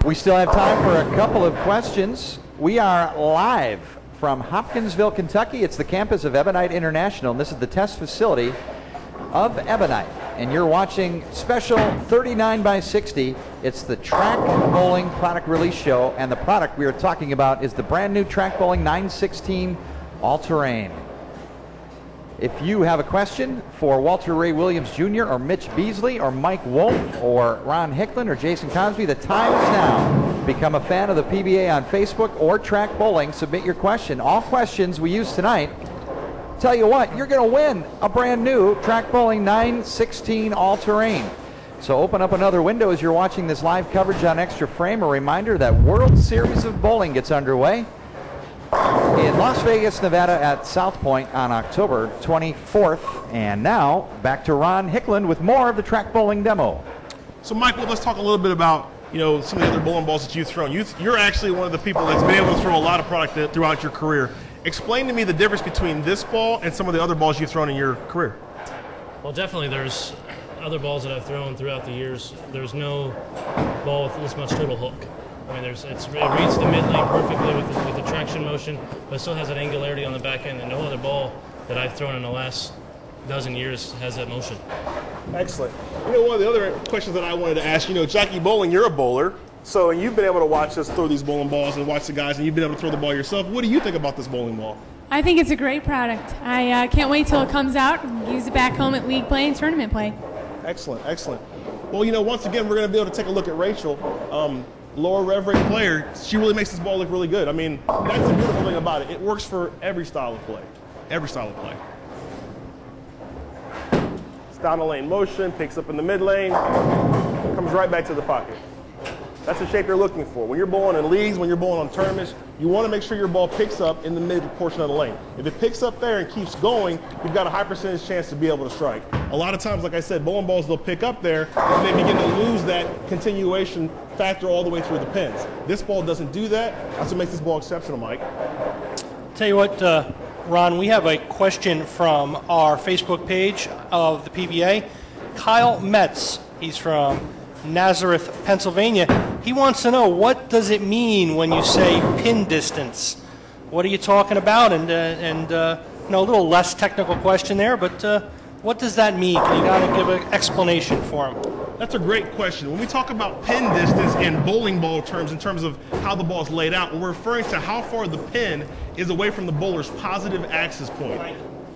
We still have time for a couple of questions. We are live from Hopkinsville, Kentucky. It's the campus of Ebonite International, and this is the test facility of Ebonite. And you're watching special 39 by 60. It's the Track Bowling Product Release Show, and the product we are talking about is the brand new Track Bowling 916 All-Terrain. If you have a question for Walter Ray Williams Jr. or Mitch Beasley or Mike Wolf or Ron Hicklin or Jason Cosby, the time is now. Become a fan of the PBA on Facebook or Track Bowling. Submit your question. All questions we use tonight. Tell you what, you're going to win a brand new Track Bowling 916 All-Terrain. So open up another window as you're watching this live coverage on Extra Frame. A reminder that World Series of Bowling gets underway in Las Vegas, Nevada at South Point on October 24th. And now, back to Ron Hicklin with more of the Track Bowling demo. So, Michael, let's talk a little bit about some of the other bowling balls that you've thrown. You're actually one of the people that's been able to throw a lot of product throughout your career. Explain to me the difference between this ball and some of the other balls you've thrown in your career. Well, definitely there's other balls that I've thrown throughout the years, there's no ball with this much total hook. I mean, it reads the mid lane perfectly with the traction motion, but it still has that angularity on the back end, and no other ball that I've thrown in the last dozen years has that motion. Excellent. You know, one of the other questions that I wanted to ask, you know, Jackie Bowling, you're a bowler, so you've been able to watch us throw these bowling balls and watch the guys, and you've been able to throw the ball yourself. What do you think about this bowling ball? I think it's a great product. I can't wait till it comes out and use it back home at league play and tournament play. Excellent, excellent. Well, you know, once again, we're going to be able to take a look at Rachel. Lower rev rate player, she really makes this ball look really good. I mean, that's the beautiful thing about it. It works for every style of play. Every style of play. It's down the lane motion, picks up in the mid lane, comes right back to the pocket. That's the shape you're looking for. When you're bowling in leagues, when you're bowling on tournaments, you want to make sure your ball picks up in the mid portion of the lane. If it picks up there and keeps going, you've got a high percentage chance to be able to strike. A lot of times, like I said, bowling balls, they'll pick up there and they begin to lose that continuation factor all the way through the pins. This ball doesn't do that. That's what makes this ball exceptional, Mike. Tell you what, Ron, we have a question from our Facebook page of the PBA. Kyle Metz, he's from Nazareth, Pennsylvania. He wants to know, what does it mean when you say pin distance? What are you talking about? And you know, a little less technical question there, but what does that mean? Can you kind of give an explanation for him? That's a great question. When we talk about pin distance in bowling ball terms, in terms of how the ball is laid out, we're referring to how far the pin is away from the bowler's positive axis point.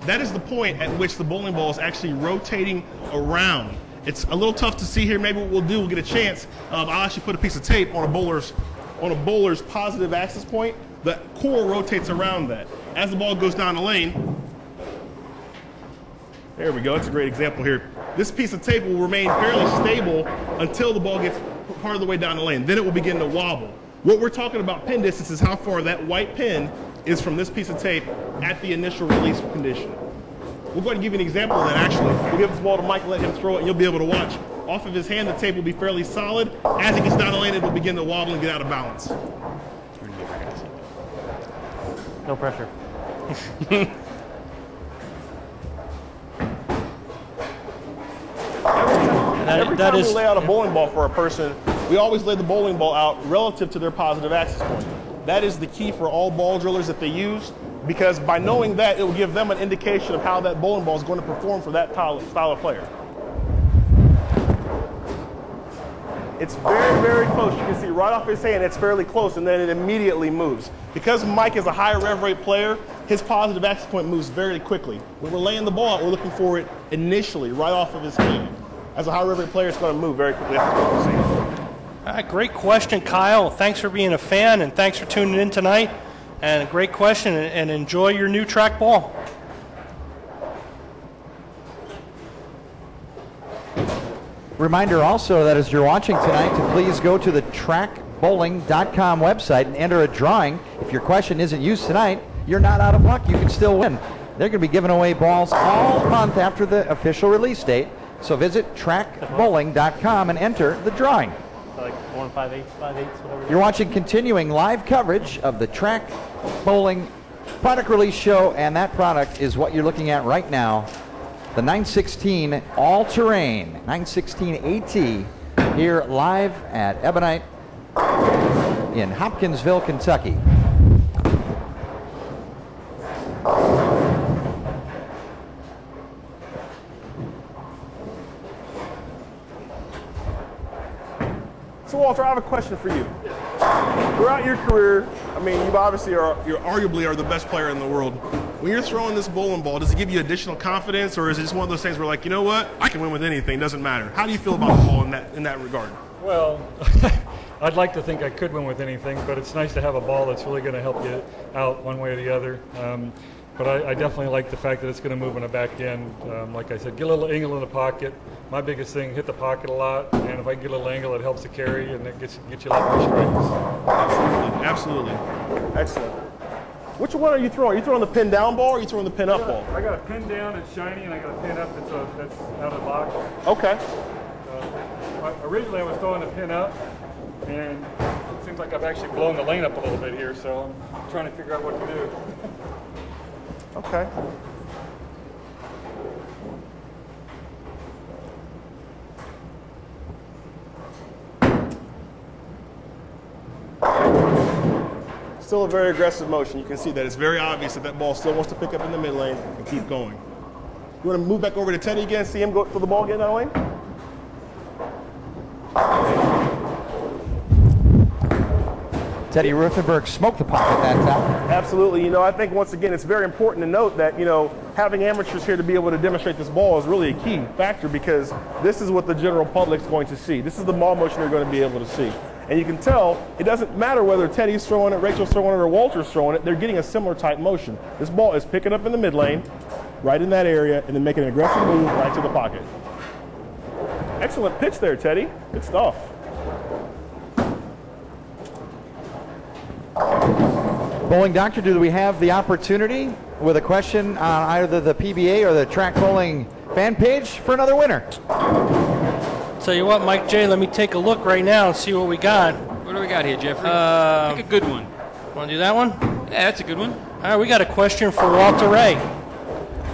That is the point at which the bowling ball is actually rotating around. It's a little tough to see here. Maybe what we'll do, we'll get a chance. I'll actually put a piece of tape on a bowler's positive axis point. The core rotates around that. As the ball goes down the lane, there we go. That's a great example here. This piece of tape will remain fairly stable until the ball gets part of the way down the lane. Then it will begin to wobble. What we're talking about pin distance is how far that white pin is from this piece of tape at the initial release condition. We'll go ahead and give you an example of that, actually. We'll give this ball to Mike and let him throw it, and you'll be able to watch. Off of his hand, the tape will be fairly solid. As it gets down the lane, it will begin to wobble and get out of balance. No pressure. Every time we lay out a bowling ball for a person, we always lay the bowling ball out relative to their positive axis point. That is the key for all ball drillers that they use, because by knowing that, it will give them an indication of how that bowling ball is going to perform for that style of player. It's very, very close. You can see right off his hand, it's fairly close, and then it immediately moves. Because Mike is a high rev rate player, his positive axis point moves very quickly. When we're laying the ball out, we're looking for it initially, right off of his hand. As a high rev rate player, it's going to move very quickly. All right, great question, Kyle. Thanks for being a fan, and thanks for tuning in tonight. And a great question, and enjoy your new track ball. Reminder also that as you're watching tonight, to please go to the trackbowling.com website and enter a drawing. If your question isn't used tonight, you're not out of luck. You can still win. They're going to be giving away balls all month after the official release date. So visit trackbowling.com and enter the drawing. Like 4 5/8, 5/8, whatever. You're watching continuing live coverage of the Track Bowling product release show, and that product is what you're looking at right now. The 916 all-terrain 916 AT here live at Ebonite in Hopkinsville, Kentucky. So Walter, I have a question for you. Throughout your career, I mean, you obviously you arguably are the best player in the world. When you're throwing this bowling ball, does it give you additional confidence, or is it just one of those things where, like, you know what, I can win with anything, doesn't matter? How do you feel about the ball in that regard? Well, I'd like to think I could win with anything, but it's nice to have a ball that's really going to help you out one way or the other. But I definitely like the fact that it's going to move in the back end. Like I said, get a little angle in the pocket. My biggest thing, hit the pocket a lot, and if I get a little angle, it helps the carry, and it gets you a lot more strikes. Absolutely, absolutely. Excellent. Which one are you throwing? Are you throwing the pin down ball, or are you throwing the pin up ball? I got a pin down, it's shiny, and I got a pin up that's out of the box. Okay. Originally, I was throwing the pin up, and it seems like I've actually blown the lane up a little bit here, so I'm trying to figure out what to do. Okay. still a very aggressive motion. You can see that it's very obvious that that ball still wants to pick up in the mid lane and keep going. You want to move back over to Teddy again, see him go for the ball getting out of the lane? Teddy Rutenberg smoked the pocket that time. Absolutely. You know, I think once again it's very important to note that, you know, having amateurs here to be able to demonstrate this ball is really a key factor, because this is what the general public's going to see. This is the ball motion they're going to be able to see. And you can tell it doesn't matter whether Teddy's throwing it, Rachel's throwing it, or Walter's throwing it, they're getting a similar type motion. This ball is picking up in the mid lane, right in that area, and then making an aggressive move right to the pocket. Excellent pitch there, Teddy. Good stuff. Bowling Doctor, do we have the opportunity with a question on either the PBA or the Track Bowling fan page for another winner? Tell you what, Mike J, let me take a look right now and see what we got. What do we got here, Jeffrey? Pick a good one. Want to do that one? Yeah, that's a good one. All right, we got a question for Walter Ray.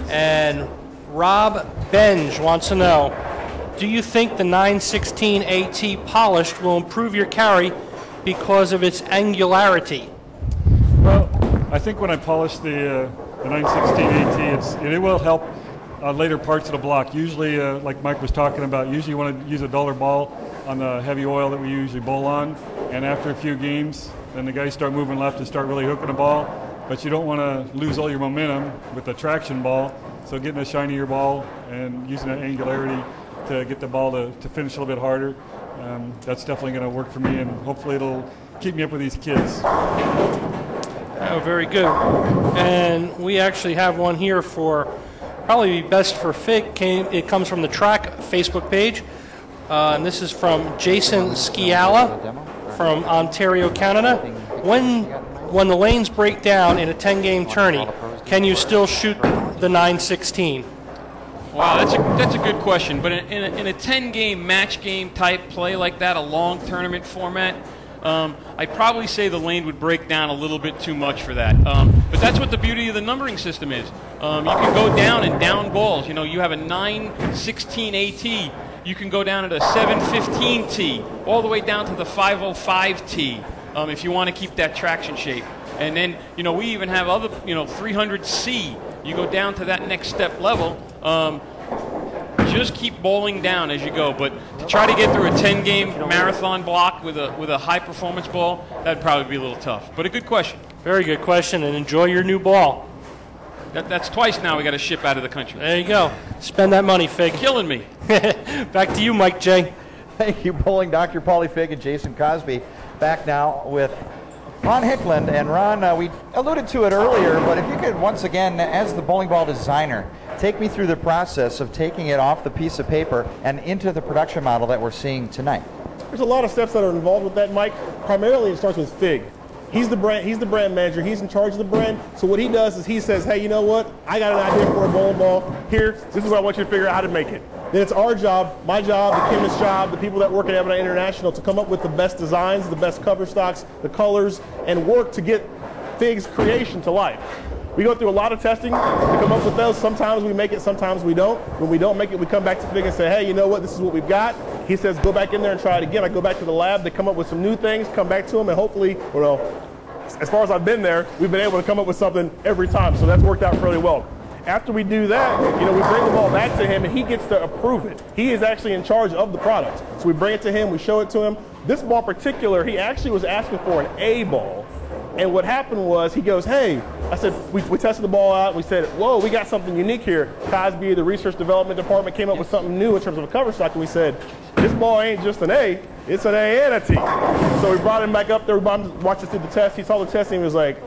And Rob Benj wants to know, do you think the 916 AT polished will improve your carry because of its angularity? Well, I think when I polish the 916 AT, it will help later parts of the block. Usually, like Mike was talking about, usually you want to use a duller ball on the heavy oil that we usually bowl on. And after a few games, then the guys start moving left and start really hooking the ball. But you don't want to lose all your momentum with the traction ball. So getting a shinier ball and using that angularity to get the ball to finish a little bit harder, that's definitely going to work for me, and hopefully it'll keep me up with these kids. Oh, very good. And we actually have one here for probably best for Fig. It comes from the Track Facebook page. And this is from Jason Sciala from Ontario, Canada. When the lanes break down in a 10-game tourney, can you still shoot the 916? Wow, that's a good question. But in a 10-game match game type play like that, a long tournament format, I'd probably say the lane would break down a little bit too much for that. But that's what the beauty of the numbering system is. You can go down and down balls. You know, you have a 916 AT. You can go down at a 715T, all the way down to the 505T, if you want to keep that traction shape. And then, you know, we even have other, 300C. You go down to that next step level. Just keep bowling down as you go. But to try to get through a 10-game marathon block with a high-performance ball, that'd probably be a little tough. But a good question. Very good question, and enjoy your new ball. That's twice now we got to ship out of the country. There you go. Spend that money, Fig. Killing me. Back to you, Mike J. Thank you, Bowling Dr. Paulie Fig and Jason Cosby. Back now with Ron Hickland. And Ron, we alluded to it earlier, but if you could once again, as the bowling ball designer, take me through the process of taking it off the piece of paper and into the production model that we're seeing tonight. There's a lot of steps that are involved with that, Mike. Primarily, it starts with Fig. He's the brand manager. He's in charge of the brand. So what he does is he says, hey, you know what? I got an idea for a bowling ball. Here, this is what I want you to figure out how to make it. Then it's our job, my job, the chemist's job, the people that work at Absorbent International to come up with the best designs, the best cover stocks, the colors, and work to get Fig's creation to life. We go through a lot of testing to come up with those. Sometimes we make it, sometimes we don't. When we don't make it, we come back to Fig and say, hey, you know what, this is what we've got. He says, go back in there and try it again. I go back to the lab, they come up with some new things, come back to him, and hopefully, well, as far as I've been there, we've been able to come up with something every time. So that's worked out fairly well. After we do that, we bring the ball back to him, and he gets to approve it. He is actually in charge of the product. So we bring it to him, we show it to him. This ball in particular, he actually was asking for an A ball. And what happened was, he goes, hey, I said, we tested the ball out. We said, whoa, we got something unique here. Cosby, the research development department, came up with something new in terms of a cover stock. And we said, this ball ain't just an A, it's an A and a T. So we brought him back up there. We brought him to watch us do the test. He saw the test and he was like,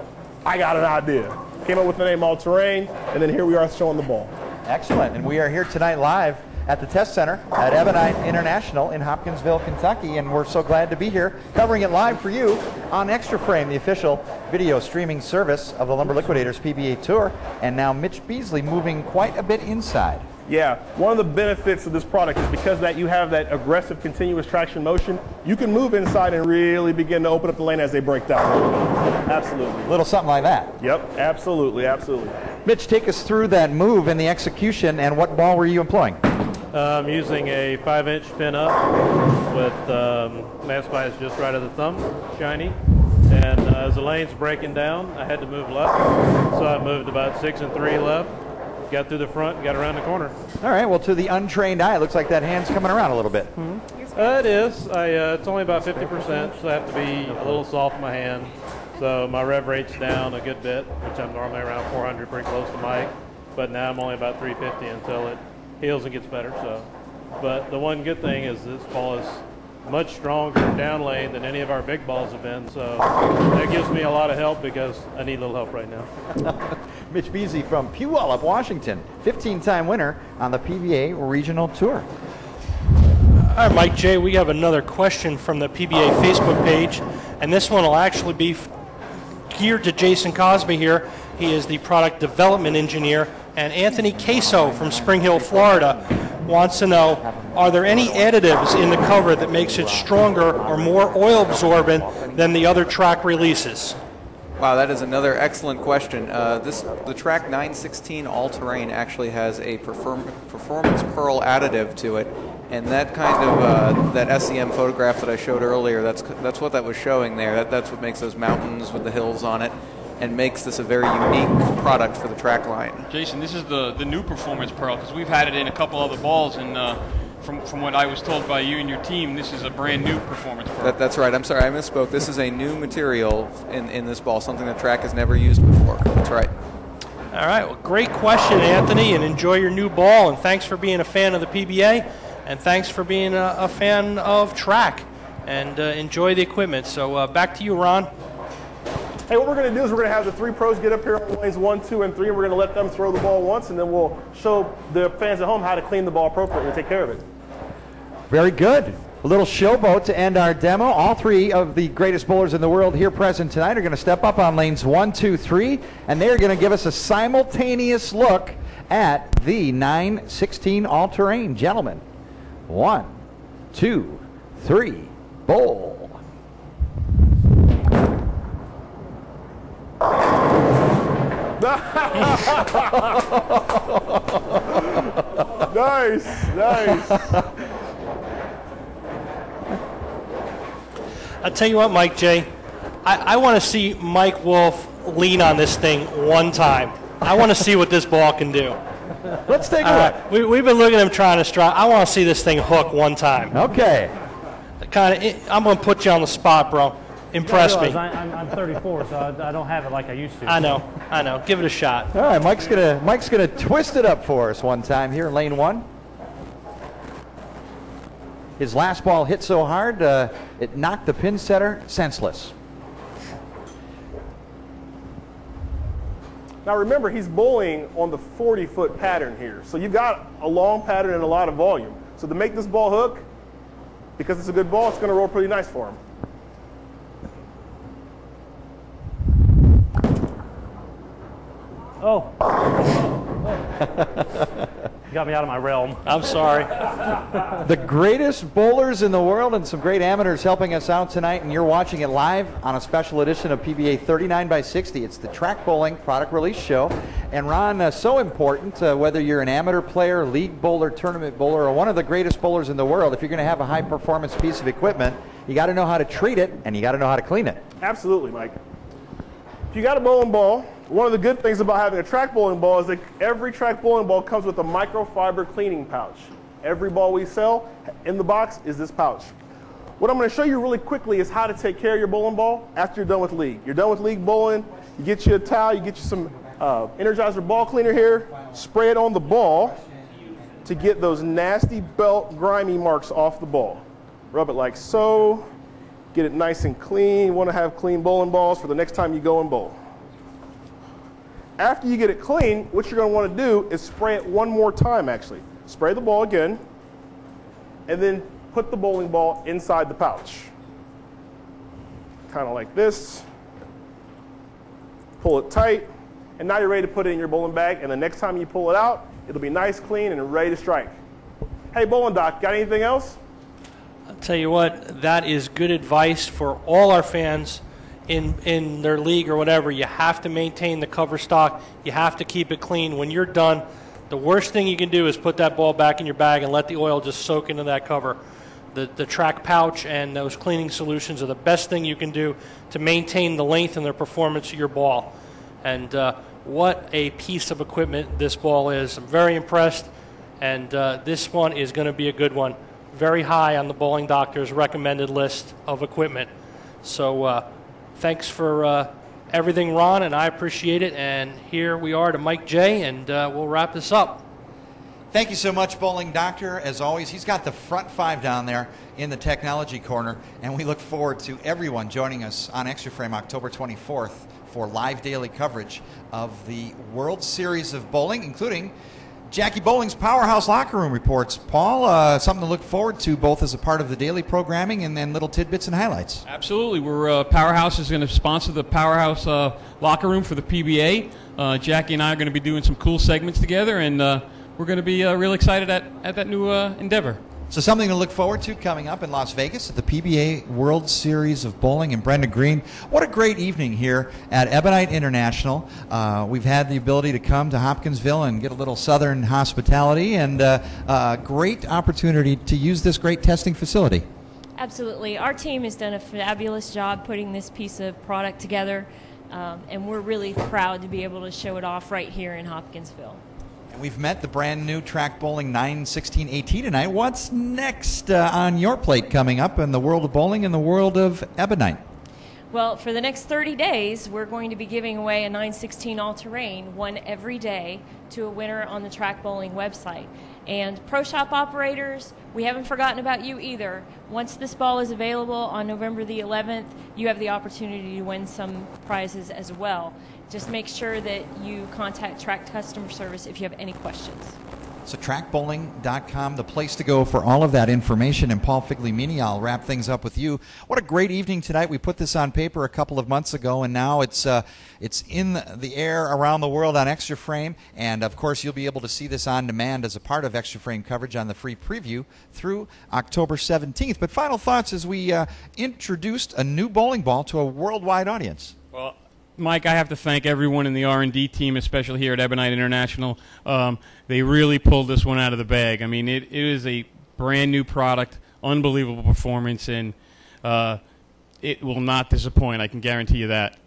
I got an idea. Came up with the name All Terrain, and then here we are showing the ball. Excellent. And we are here tonight live at the test center at Ebonite International in Hopkinsville, Kentucky, and we're so glad to be here covering it live for you on Extra Frame, the official video streaming service of the Lumber Liquidators PBA Tour. And now Mitch Beasley moving quite a bit inside. Yeah, one of the benefits of this product is because that you have that aggressive continuous traction motion, you can move inside and really begin to open up the lane as they break down. Absolutely. A little something like that. Yep, absolutely, absolutely. Mitch, take us through that move and the execution, and what ball were you employing? I'm using a 5-inch pin up with mass bias just right of the thumb, shiny, And as the lane's breaking down, I had to move left. So I moved about 6 and 3 left, got through the front, got around the corner. All right, well, to the untrained eye, it looks like that hand's coming around a little bit. It is. It's only about 50%, so I have to be a little soft in my hand. So my rev rate's down a good bit, which I'm normally around 400, pretty close to Mike. But now I'm only about 350 until it heals and gets better. So, but the one good thing is this ball is much stronger down lane than any of our big balls have been. So that gives me a lot of help because I need a little help right now. Mitch Beasley from Puyallup, Washington, 15-time winner on the PBA Regional Tour. All right, Mike J., we have another question from the PBA Facebook page, and this one will actually be geared to Jason Cosby here. He is the product development engineer, and Anthony Queso from Spring Hill, Florida, wants to know, are there any additives in the cover that makes it stronger or more oil absorbent than the other track releases? Wow, that is another excellent question. The Track 916 All-Terrain actually has a Performance Pearl additive to it, and that kind of that SEM photograph that I showed earlier, that's what that was showing there. That's what makes those mountains with the hills on it, and makes this a very unique product for the track line. Jason, this is the new Performance Pearl, because we've had it in a couple other balls, and from what I was told by you and your team, this is a brand new Performance Pearl. That's right. I'm sorry, I misspoke. This is a new material in this ball, something the track has never used before. That's right. All right, well, great question, Anthony, and enjoy your new ball, and thanks for being a fan of the PBA, and thanks for being a fan of track, and enjoy the equipment. So back to you, Ron. Hey, what we're going to do is we're going to have the 3 pros get up here on lanes 1, 2, and 3, and we're going to let them throw the ball once, and then we'll show the fans at home how to clean the ball appropriately and take care of it. Very good. A little showboat to end our demo. All 3 of the greatest bowlers in the world here present tonight are going to step up on lanes 1, 2, 3, and they're going to give us a simultaneous look at the 916 All-Terrain. Gentlemen, 1, 2, 3, bowl. Nice, nice. I'll tell you what, Mike J., I want to see Mike Wolf lean on this thing one time. I want to see what this ball can do. Let's take a look. We've been looking at him trying to strike. I want to see this thing hook one time. Okay. I'm going to put you on the spot, bro. Impress me. I'm 34, so I don't have it like I used to. I know. Give it a shot. All right, Mike's gonna twist it up for us one time here in lane 1. His last ball hit so hard it knocked the pin setter senseless. Now remember, he's bowling on the 40-foot pattern here, so you've got a long pattern and a lot of volume. So to make this ball hook, because it's a good ball, it's going to roll pretty nice for him. Oh. You got me out of my realm. I'm sorry. The greatest bowlers in the world and some great amateurs helping us out tonight, and you're watching it live on a special edition of PBA 39x60. It's the Track Bowling Product Release Show. And Ron, so important, whether you're an amateur player, league bowler, tournament bowler, or one of the greatest bowlers in the world, if you're going to have a high-performance piece of equipment, you got to know how to treat it, and you got to know how to clean it. Absolutely, Mike. If you got a bowling ball, one of the good things about having a track bowling ball is that every track bowling ball comes with a microfiber cleaning pouch. Every ball we sell in the box is this pouch. What I'm going to show you really quickly is how to take care of your bowling ball after you're done with league. You're done with league bowling, you get you a towel, you get you some Energizer ball cleaner here, spray it on the ball to get those nasty belt grimy marks off the ball. Rub it like so. Get it nice and clean. You want to have clean bowling balls for the next time you go and bowl. After you get it clean, what you're going to want to do is spray it one more time, actually. Spray the ball again, and then put the bowling ball inside the pouch. Kind of like this. Pull it tight, and now you're ready to put it in your bowling bag, and the next time you pull it out, it'll be nice, clean, and ready to strike. Hey, Bowling Doc, got anything else? I'll tell you what, that is good advice for all our fans in their league or whatever. You have to maintain the cover stock. You have to keep it clean. When you're done, the worst thing you can do is put that ball back in your bag and let the oil just soak into that cover. The track pouch and those cleaning solutions are the best thing you can do to maintain the length and the performance of your ball. And what a piece of equipment this ball is. I'm very impressed, and this one is going to be a good one. Very high on the Bowling Doctor's recommended list of equipment. So thanks for everything, Ron, and I appreciate it. And here we are to Mike J, and we'll wrap this up. Thank you so much, Bowling Doctor. As always, he's got the front five down there in the technology corner, and we look forward to everyone joining us on Extra Frame October 24th for live daily coverage of the World Series of Bowling, including Jackie Bowling's Powerhouse Locker Room reports. Paul, something to look forward to both as a part of the daily programming and then little tidbits and highlights. Absolutely. Powerhouse is going to sponsor the Powerhouse Locker Room for the PBA. Jackie and I are going to be doing some cool segments together, and we're going to be real excited at that new endeavor. So something to look forward to coming up in Las Vegas at the PBA World Series of Bowling. And Brenda Green, what a great evening here at Ebonite International. We've had the ability to come to Hopkinsville and get a little southern hospitality, and a great opportunity to use this great testing facility. Absolutely. Our team has done a fabulous job putting this piece of product together, and we're really proud to be able to show it off right here in Hopkinsville. And we've met the brand new Track Bowling 916 AT tonight. What's next on your plate coming up in the world of bowling and the world of Ebonite? Well, for the next 30 days, we're going to be giving away a 916 all-terrain, one every day, to a winner on the Track Bowling website. And Pro Shop operators, we haven't forgotten about you either. Once this ball is available on November the 11th, you have the opportunity to win some prizes as well. Just make sure that you contact Track Customer Service if you have any questions. So trackbowling.com, the place to go for all of that information. And Paul Figliamini, I'll wrap things up with you. What a great evening tonight. We put this on paper a couple of months ago, and now it's in the air around the world on Extra Frame. And, of course, you'll be able to see this on demand as a part of Extra Frame coverage on the free preview through October 17th. But final thoughts as we introduced a new bowling ball to a worldwide audience. Well, Mike, I have to thank everyone in the R&D team, especially here at Ebonite International. They really pulled this one out of the bag. I mean, it is a brand new product, unbelievable performance, and it will not disappoint. I can guarantee you that.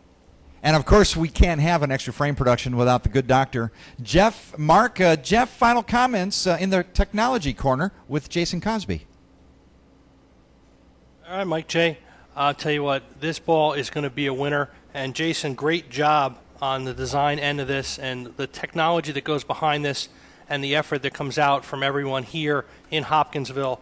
And, of course, we can't have an Extra Frame production without the good doctor, Jeff Mark. Jeff, final comments in the technology corner with Jason Cosby. All right, Mike J. I'll tell you what, this ball is going to be a winner. And Jason, great job on the design end of this and the technology that goes behind this and the effort that comes out from everyone here in Hopkinsville.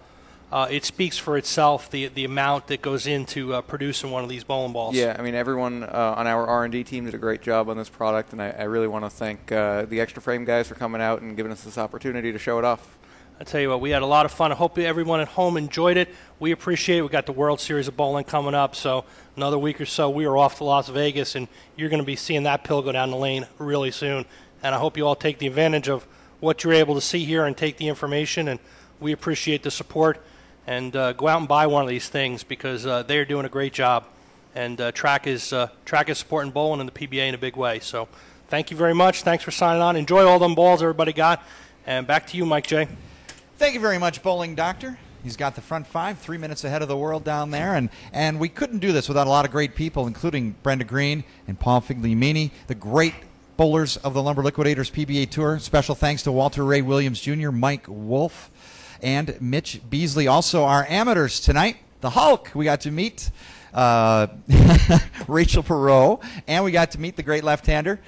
It speaks for itself, the amount that goes into producing one of these bowling balls. Yeah, I mean, everyone on our R&D team did a great job on this product, and I really want to thank the Extra Frame guys for coming out and giving us this opportunity to show it off. I tell you what, we had a lot of fun. I hope everyone at home enjoyed it. We appreciate it. We got the World Series of Bowling coming up, so another week or so we are off to Las Vegas, and you're going to be seeing that pill go down the lane really soon. And I hope you all take the advantage of what you're able to see here and take the information, and we appreciate the support. And go out and buy one of these things because they are doing a great job. And Track is supporting bowling and the PBA in a big way. So thank you very much. Thanks for signing on. Enjoy all them balls everybody got. And back to you, Mike J. Thank you very much, Bowling Doctor. He's got the front five, 3 minutes ahead of the world down there. And we couldn't do this without a lot of great people, including Brenda Green and Paul Figliamini, the great bowlers of the Lumber Liquidators PBA Tour. Special thanks to Walter Ray Williams Jr., Mike Wolf, and Mitch Beasley. Also, our amateurs tonight, the Hulk. We got to meet Rachel Perot, and we got to meet the great left-hander,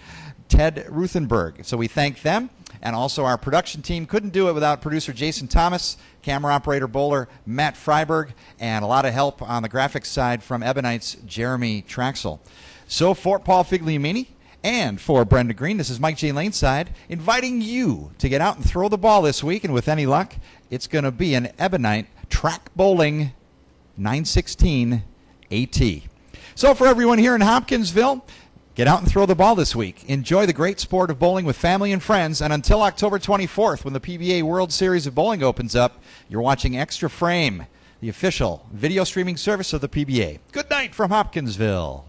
Ted Rutenberg. So we thank them. And also our production team couldn't do it without producer Jason Thomas, camera operator bowler Matt Freiberg, and a lot of help on the graphics side from Ebonite's Jeremy Traxel. So for Paul Figliamini and for Brenda Green, this is Mike J. Laneside inviting you to get out and throw the ball this week. And with any luck, it's going to be an Ebonite Track Bowling 916 AT. So for everyone here in Hopkinsville, get out and throw the ball this week. Enjoy the great sport of bowling with family and friends. And until October 24th, when the PBA World Series of Bowling opens up, you're watching Extra Frame, the official video streaming service of the PBA. Good night from Hopkinsville.